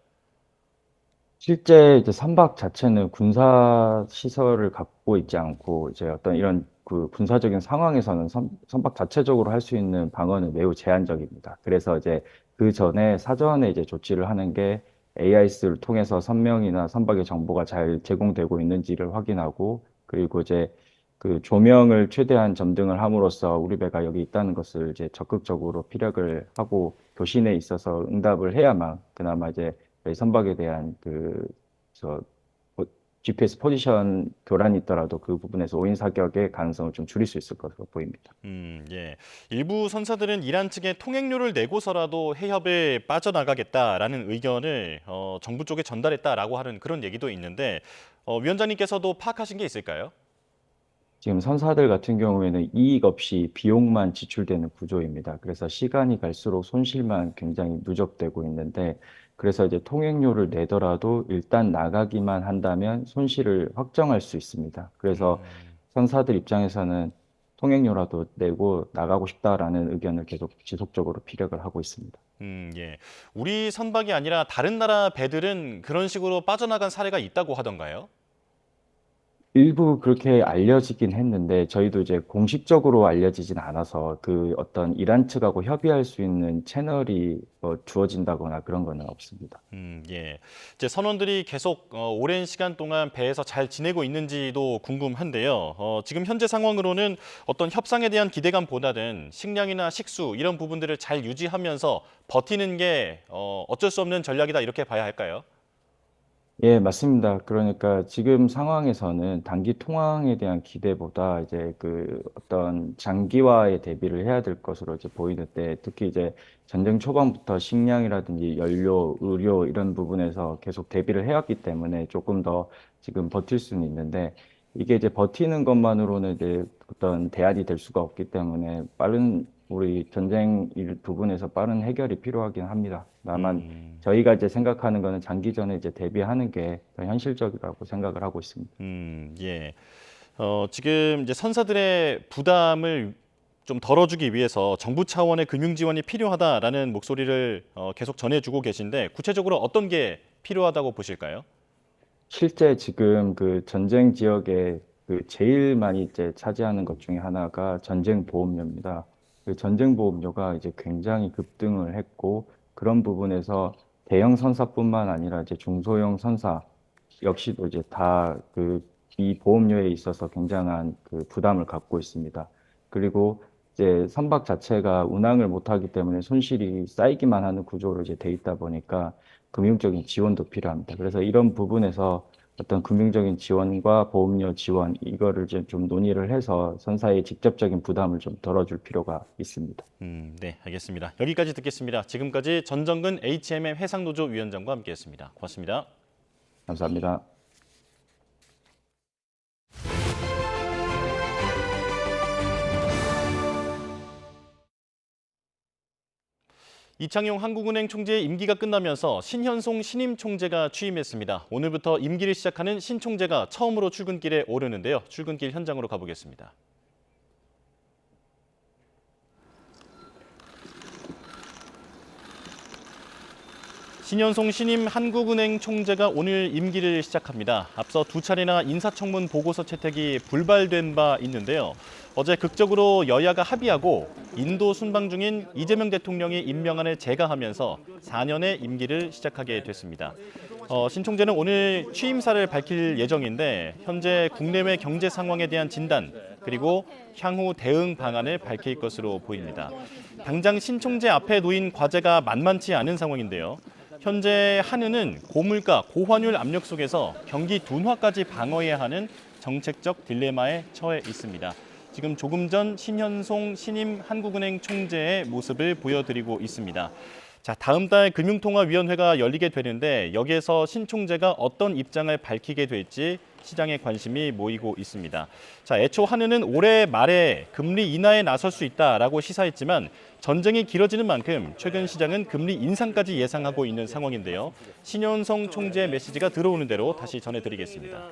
실제 이제 선박 자체는 군사 시설을 갖고 있지 않고 이제 어떤 이런 그 군사적인 상황에서는 선박 자체적으로 할 수 있는 방어는 매우 제한적입니다. 그래서 이제 그 전에 사전에 이제 조치를 하는 게 AIS를 통해서 선명이나 선박의 정보가 잘 제공되고 있는지를 확인하고 그리고 이제 그 조명을 최대한 점등을 함으로써 우리 배가 여기 있다는 것을 이제 적극적으로 피력을 하고 교신에 있어서 응답을 해야만 그나마 이제 저희 선박에 대한 GPS 포지션 교란이 있더라도 그 부분에서 오인 사격의 가능성을 좀 줄일 수 있을 것으로 보입니다. 예. 일부 선사들은 이란 측에 통행료를 내고서라도 해협에 빠져나가겠다라는 의견을 정부 쪽에 전달했다라고 하는 그런 얘기도 있는데 위원장님께서도 파악하신 게 있을까요? 지금 선사들 같은 경우에는 이익 없이 비용만 지출되는 구조입니다. 그래서 시간이 갈수록 손실만 굉장히 누적되고 있는데 그래서 이제 통행료를 내더라도 일단 나가기만 한다면 손실을 확정할 수 있습니다. 그래서 선사들 입장에서는 통행료라도 내고 나가고 싶다라는 의견을 계속 지속적으로 피력을 하고 있습니다. 예. 우리 선박이 아니라 다른 나라 배들은 그런 식으로 빠져나간 사례가 있다고 하던가요? 일부 그렇게 알려지긴 했는데 저희도 이제 공식적으로 알려지진 않아서 그 어떤 이란 측하고 협의할 수 있는 채널이 주어진다거나 그런 거는 없습니다. 예. 이제 선원들이 계속 오랜 시간 동안 배에서 잘 지내고 있는지도 궁금한데요. 지금 현재 상황으로는 어떤 협상에 대한 기대감보다는 식량이나 식수 이런 부분들을 잘 유지하면서 버티는 게 어쩔 수 없는 전략이다 이렇게 봐야 할까요? 예, 맞습니다. 그러니까 지금 상황에서는 단기 통항에 대한 기대보다 이제 그 어떤 장기화에 대비를 해야 될 것으로 이제 보이는데 특히 이제 전쟁 초반부터 식량이라든지 연료, 의료 이런 부분에서 계속 대비를 해왔기 때문에 조금 더 지금 버틸 수는 있는데 이게 이제 버티는 것만으로는 이제 어떤 대안이 될 수가 없기 때문에 빠른 우리 전쟁 부분에서 빠른 해결이 필요하긴 합니다. 다만 저희가 이제 생각하는 거는 장기전에 이제 대비하는 게 더 현실적이라고 생각을 하고 있습니다. 예. 지금 이제 선사들의 부담을 좀 덜어주기 위해서 정부 차원의 금융 지원이 필요하다라는 목소리를 계속 전해주고 계신데 구체적으로 어떤 게 필요하다고 보실까요? 실제 지금 그 전쟁 지역에 그 제일 많이 이제 차지하는 것 중에 하나가 전쟁 보험료입니다. 그 전쟁 보험료가 이제 굉장히 급등을 했고 그런 부분에서 대형 선사뿐만 아니라 이제 중소형 선사 역시도 이제 다 이 보험료에 있어서 굉장한 그 부담을 갖고 있습니다. 그리고 이제 선박 자체가 운항을 못하기 때문에 손실이 쌓이기만 하는 구조로 이제 돼 있다 보니까 금융적인 지원도 필요합니다. 그래서 이런 부분에서 어떤 금융적인 지원과 보험료 지원 이거를 이제 좀 논의를 해서 선사의 직접적인 부담을 좀 덜어줄 필요가 있습니다. 네, 알겠습니다. 여기까지 듣겠습니다. 지금까지 전정근 HMM 해상노조 위원장과 함께했습니다. 고맙습니다. 감사합니다. 이창용 한국은행 총재의 임기가 끝나면서 신현송 신임 총재가 취임했습니다. 오늘부터 임기를 시작하는 신총재가 처음으로 출근길에 오르는데요. 출근길 현장으로 가보겠습니다. 신현송 신임 한국은행 총재가 오늘 임기를 시작합니다. 앞서 두 차례나 인사청문 보고서 채택이 불발된 바 있는데요. 어제 극적으로 여야가 합의하고 인도 순방 중인 이재명 대통령이 임명안을 제거하면서 4년의 임기를 시작하게 됐습니다. 신 총재는 오늘 취임사를 밝힐 예정인데 현재 국내외 경제 상황에 대한 진단 그리고 향후 대응 방안을 밝힐 것으로 보입니다. 당장 신 총재 앞에 놓인 과제가 만만치 않은 상황인데요. 현재 한은은 고물가, 고환율 압력 속에서 경기 둔화까지 방어해야 하는 정책적 딜레마에 처해 있습니다. 지금 조금 전 신현송 신임 한국은행 총재의 모습을 보여드리고 있습니다. 자, 다음 달 금융통화위원회가 열리게 되는데 여기에서 신 총재가 어떤 입장을 밝히게 될지 시장에 관심이 모이고 있습니다. 자, 애초 한은은 올해 말에 금리 인하에 나설 수 있다라고 시사했지만 전쟁이 길어지는 만큼 최근 시장은 금리 인상까지 예상하고 있는 상황인데요. 신현송 총재의 메시지가 들어오는 대로 다시 전해드리겠습니다.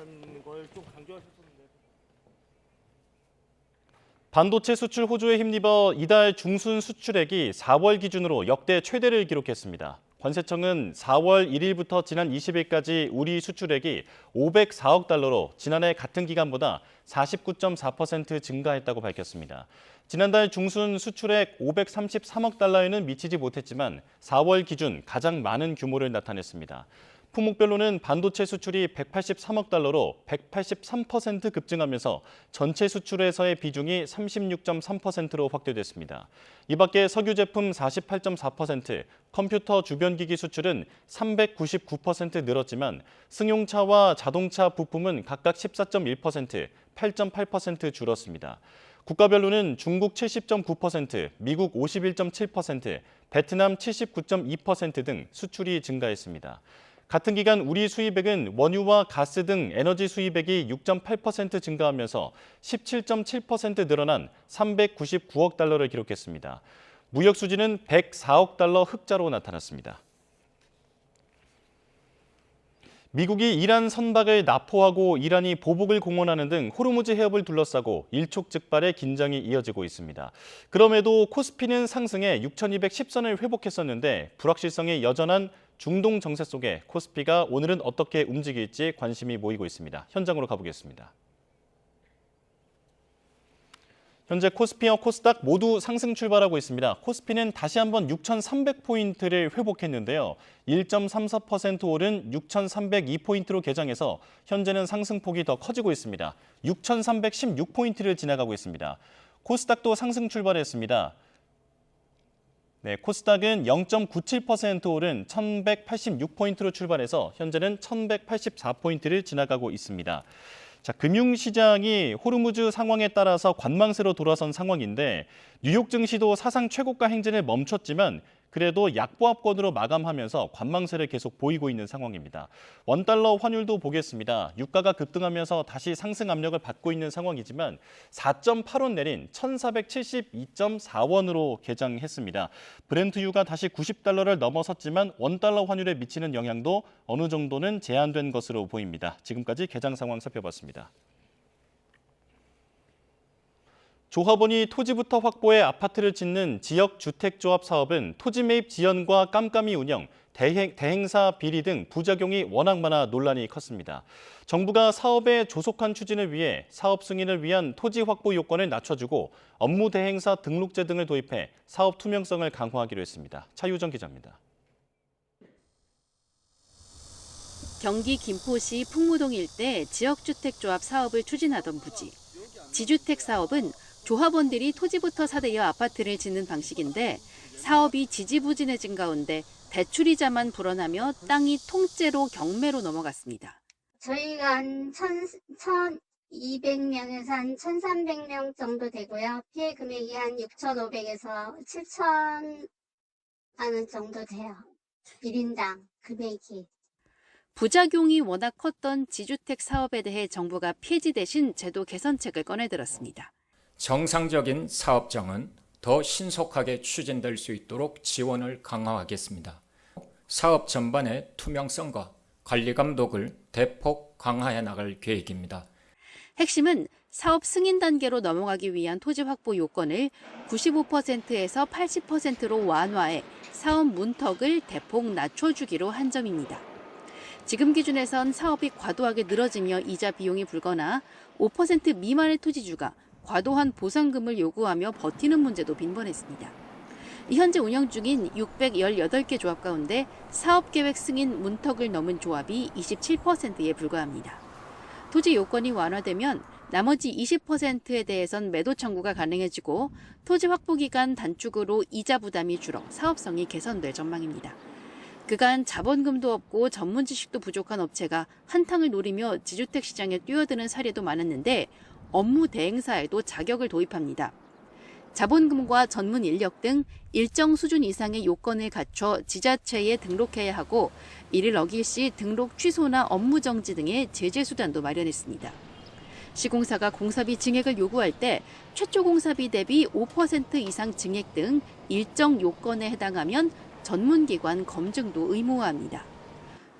반도체 수출 호조에 힘입어 이달 중순 수출액이 4월 기준으로 역대 최대를 기록했습니다. 관세청은 4월 1일부터 지난 20일까지 우리 수출액이 504억 달러로 지난해 같은 기간보다 49.4% 증가했다고 밝혔습니다. 지난달 중순 수출액 533억 달러에는 미치지 못했지만 4월 기준 가장 많은 규모를 나타냈습니다. 품목별로는 반도체 수출이 183억 달러로 183% 급증하면서 전체 수출에서의 비중이 36.3%로 확대됐습니다. 이 밖에 석유 제품 48.4%, 컴퓨터 주변기기 수출은 399% 늘었지만 승용차와 자동차 부품은 각각 14.1%, 8.8% 줄었습니다. 국가별로는 중국 70.9%, 미국 51.7%, 베트남 79.2% 등 수출이 증가했습니다. 같은 기간 우리 수입액은 원유와 가스 등 에너지 수입액이 6.8% 증가하면서 17.7% 늘어난 399억 달러를 기록했습니다. 무역 수지는 104억 달러 흑자로 나타났습니다. 미국이 이란 선박을 납포하고 이란이 보복을 공언하는 등 호르무즈 해협을 둘러싸고 일촉즉발의 긴장이 이어지고 있습니다. 그럼에도 코스피는 상승해 6,210선을 회복했었는데 불확실성이 여전한 중동 정세 속에 코스피가 오늘은 어떻게 움직일지 관심이 모이고 있습니다. 현장으로 가보겠습니다. 현재 코스피와 코스닥 모두 상승 출발하고 있습니다. 코스피는 다시 한번 6,300포인트를 회복했는데요. 1.34% 오른 6,302포인트로 개장해서 현재는 상승폭이 더 커지고 있습니다. 6,316포인트를 지나가고 있습니다. 코스닥도 상승 출발했습니다. 네, 코스닥은 0.97% 오른 1,186포인트로 출발해서 현재는 1,184포인트를 지나가고 있습니다. 자, 금융시장이 호르무즈 상황에 따라서 관망세로 돌아선 상황인데 뉴욕 증시도 사상 최고가 행진을 멈췄지만 그래도 약보합권으로 마감하면서 관망세를 계속 보이고 있는 상황입니다. 원달러 환율도 보겠습니다. 유가가 급등하면서 다시 상승 압력을 받고 있는 상황이지만 4.8원 내린 1,472.4원으로 개장했습니다. 브렌트유가 다시 90달러를 넘어섰지만 원달러 환율에 미치는 영향도 어느 정도는 제한된 것으로 보입니다. 지금까지 개장 상황 살펴봤습니다. 조합원이 토지부터 확보해 아파트를 짓는 지역주택조합 사업은 토지 매입 지연과 깜깜이 운영, 대행사 비리 등 부작용이 워낙 많아 논란이 컸습니다. 정부가 사업의 조속한 추진을 위해 사업 승인을 위한 토지 확보 요건을 낮춰주고 업무 대행사 등록제 등을 도입해 사업 투명성을 강화하기로 했습니다. 차유정 기자입니다. 경기 김포시 풍무동 일대 지역주택조합 사업을 추진하던 부지. 지주택 사업은 조합원들이 토지부터 사들여 아파트를 짓는 방식인데 사업이 지지부진해진 가운데 대출이자만 불어나며 땅이 통째로 경매로 넘어갔습니다. 저희가 한 1,200명에서 한 1,300명 정도 되고요. 피해 금액이 한 6,500에서 7,000만 원 정도 돼요. 1인당 금액이. 부작용이 워낙 컸던 지주택 사업에 대해 정부가 폐지 대신 제도 개선책을 꺼내들었습니다. 정상적인 사업장은 더 신속하게 추진될 수 있도록 지원을 강화하겠습니다. 사업 전반의 투명성과 관리 감독을 대폭 강화해 나갈 계획입니다. 핵심은 사업 승인 단계로 넘어가기 위한 토지 확보 요건을 95%에서 80%로 완화해 사업 문턱을 대폭 낮춰주기로 한 점입니다. 지금 기준에선 사업이 과도하게 늘어지며 이자 비용이 불거나 5% 미만의 토지주가 과도한 보상금을 요구하며 버티는 문제도 빈번했습니다. 현재 운영 중인 618개 조합 가운데 사업계획 승인 문턱을 넘은 조합이 27%에 불과합니다. 토지 요건이 완화되면 나머지 20%에 대해선 매도 청구가 가능해지고 토지 확보 기간 단축으로 이자 부담이 줄어 사업성이 개선될 전망입니다. 그간 자본금도 없고 전문 지식도 부족한 업체가 한탕을 노리며 지주택 시장에 뛰어드는 사례도 많았는데 업무 대행사에도 자격을 도입합니다. 자본금과 전문 인력 등 일정 수준 이상의 요건을 갖춰 지자체에 등록해야 하고 이를 어길 시 등록 취소나 업무 정지 등의 제재 수단도 마련했습니다. 시공사가 공사비 증액을 요구할 때 최초 공사비 대비 5% 이상 증액 등 일정 요건에 해당하면 전문기관 검증도 의무화합니다.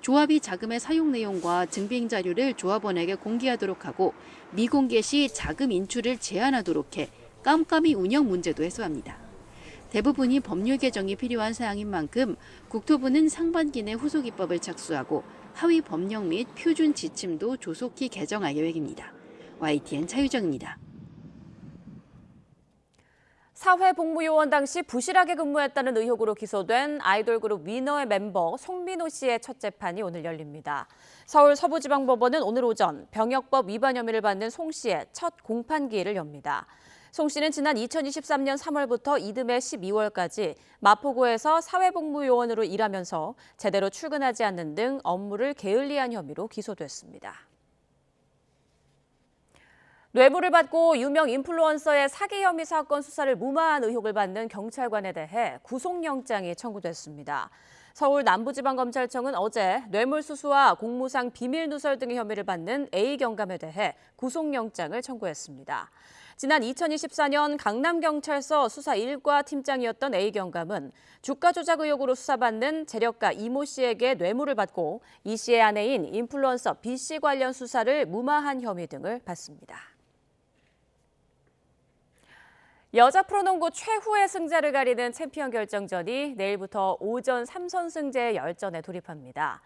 조합이 자금의 사용 내용과 증빙 자료를 조합원에게 공개하도록 하고 미공개 시 자금 인출을 제한하도록 해 깜깜이 운영 문제도 해소합니다. 대부분이 법률 개정이 필요한 사항인 만큼 국토부는 상반기 내 후속 입법을 착수하고 하위 법령 및 표준 지침도 조속히 개정할 계획입니다. YTN 차유정입니다. 사회복무요원 당시 부실하게 근무했다는 의혹으로 기소된 아이돌 그룹 위너의 멤버 송민호 씨의 첫 재판이 오늘 열립니다. 서울 서부지방법원은 오늘 오전 병역법 위반 혐의를 받는 송 씨의 첫 공판기일을 엽니다. 송 씨는 지난 2023년 3월부터 이듬해 12월까지 마포구에서 사회복무요원으로 일하면서 제대로 출근하지 않는 등 업무를 게을리한 혐의로 기소됐습니다. 뇌물을 받고 유명 인플루언서의 사기 혐의 사건 수사를 무마한 의혹을 받는 경찰관에 대해 구속영장이 청구됐습니다. 서울 남부지방검찰청은 어제 뇌물수수와 공무상 비밀누설 등의 혐의를 받는 A경감에 대해 구속영장을 청구했습니다. 지난 2024년 강남경찰서 수사 1과 팀장이었던 A경감은 주가 조작 의혹으로 수사받는 재력가 이모 씨에게 뇌물을 받고 이 씨의 아내인 인플루언서 B 씨 관련 수사를 무마한 혐의 등을 받습니다. 여자 프로농구 최후의 승자를 가리는 챔피언 결정전이 내일부터 오전 3선승제 열전에 돌입합니다.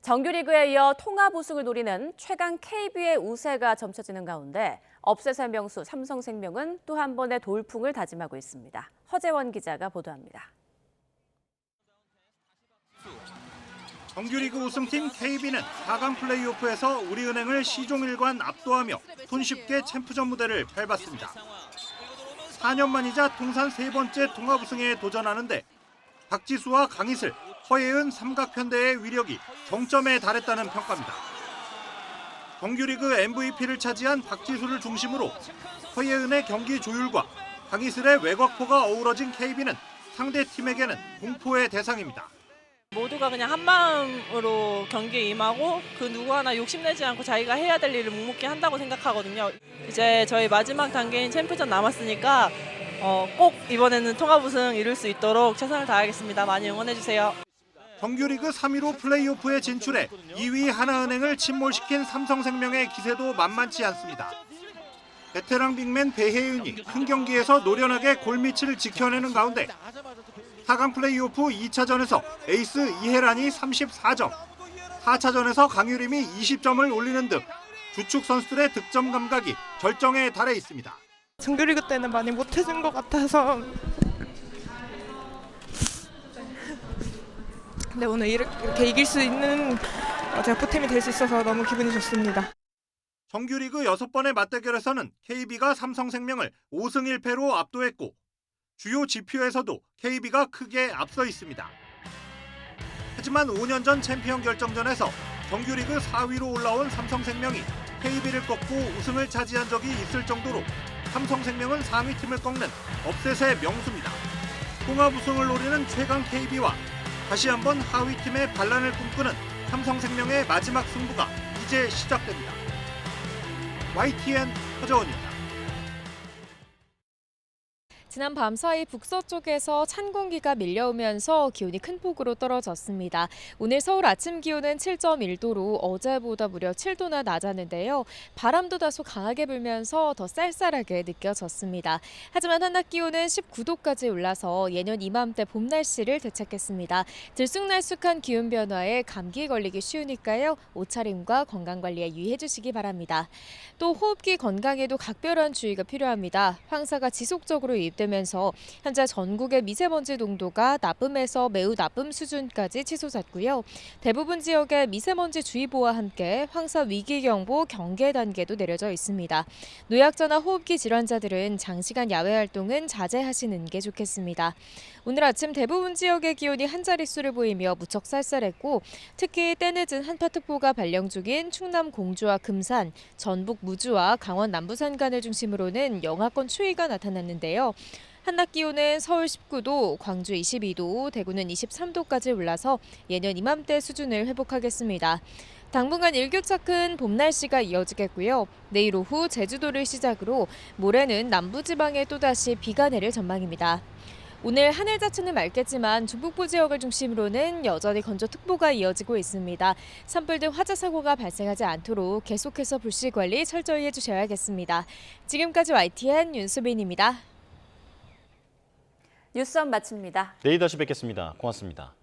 정규리그에 이어 통합 우승을 노리는 최강 KB의 우세가 점쳐지는 가운데 업셋의 명수 삼성생명은 또 한 번의 돌풍을 다짐하고 있습니다. 허재원 기자가 보도합니다. 정규리그 우승팀 KB는 4강 플레이오프에서 우리은행을 시종일관 압도하며 손쉽게 챔프전 무대를 밟았습니다. 4년 만이자 통산 3번째 통합 우승에 도전하는데 박지수와 강희슬, 허예은 삼각편대의 위력이 정점에 달했다는 평가입니다. 정규리그 MVP를 차지한 박지수를 중심으로 허예은의 경기 조율과 강희슬의 외곽포가 어우러진 KB는 상대 팀에게는 공포의 대상입니다. 모두가 그냥 한 마음으로 경기에 임하고 그 누구 하나 욕심내지 않고 자기가 해야 될 일을 묵묵히 한다고 생각하거든요. 이제 저희 마지막 단계인 챔프전 남았으니까 꼭 이번에는 통합 우승 이룰 수 있도록 최선을 다하겠습니다. 많이 응원해주세요. 정규리그 3위로 플레이오프에 진출해 2위 하나은행을 침몰시킨 삼성생명의 기세도 만만치 않습니다. 베테랑 빅맨 배혜윤이 큰 경기에서 노련하게 골밑을 지켜내는 가운데 4강 플레이오프 2차전에서 에이스 이혜란이 34점, 4차전에서 강유림이 20점을 올리는 등 주축 선수들의 득점 감각이 절정에 달해 있습니다. 정규리그 때는 많이 못해준 것 같아서 근데 오늘 이렇게 이길 수 있는 제가 보탬이 될 수 있어서 너무 기분이 좋습니다. 정규리그 6번의 맞대결에서는 KB가 삼성생명을 5승 1패로 압도했고 주요 지표에서도 KB가 크게 앞서 있습니다. 하지만 5년 전 챔피언 결정전에서 정규리그 4위로 올라온 삼성생명이 KB를 꺾고 우승을 차지한 적이 있을 정도로 삼성생명은 상위 팀을 꺾는 업셋의 명수입니다. 통합 우승을 노리는 최강 KB와 다시 한번 하위 팀의 반란을 꿈꾸는 삼성생명의 마지막 승부가 이제 시작됩니다. YTN 허재원입니다. 지난 밤 사이 북서쪽에서 찬 공기가 밀려오면서 기온이 큰 폭으로 떨어졌습니다. 오늘 서울 아침 기온은 7.1도로 어제보다 무려 7도나 낮았는데요. 바람도 다소 강하게 불면서 더 쌀쌀하게 느껴졌습니다. 하지만 한낮 기온은 19도까지 올라서 예년 이맘때 봄 날씨를 되찾겠습니다. 들쑥날쑥한 기온 변화에 감기 걸리기 쉬우니까요. 옷차림과 건강관리에 유의해 주시기 바랍니다. 또 호흡기 건강에도 각별한 주의가 필요합니다. 황사가 지속적으로 유입되면서 현재 전국의 미세먼지 농도가 나쁨에서 매우 나쁨 수준까지 치솟았고요. 대부분 지역에 미세먼지 주의보와 함께 황사 위기경보 경계 단계도 내려져 있습니다. 노약자나 호흡기 질환자들은 장시간 야외 활동은 자제하시는 게 좋겠습니다. 오늘 아침 대부분 지역의 기온이 한 자릿수를 보이며 무척 쌀쌀했고 특히 때늦은 한파특보가 발령 중인 충남 공주와 금산, 전북 무주와 강원 남부산간을 중심으로는 영하권 추위가 나타났는데요. 한낮 기온은 서울 19도, 광주 22도, 대구는 23도까지 올라서 예년 이맘때 수준을 회복하겠습니다. 당분간 일교차 큰 봄 날씨가 이어지겠고요. 내일 오후 제주도를 시작으로 모레는 남부지방에 또다시 비가 내릴 전망입니다. 오늘 하늘 자체는 맑겠지만 중북부 지역을 중심으로는 여전히 건조특보가 이어지고 있습니다. 산불 등 화재 사고가 발생하지 않도록 계속해서 불씨 관리 철저히 해주셔야겠습니다. 지금까지 YTN 윤수빈입니다. 뉴스업 마칩니다. 내일 다시 뵙겠습니다. 고맙습니다.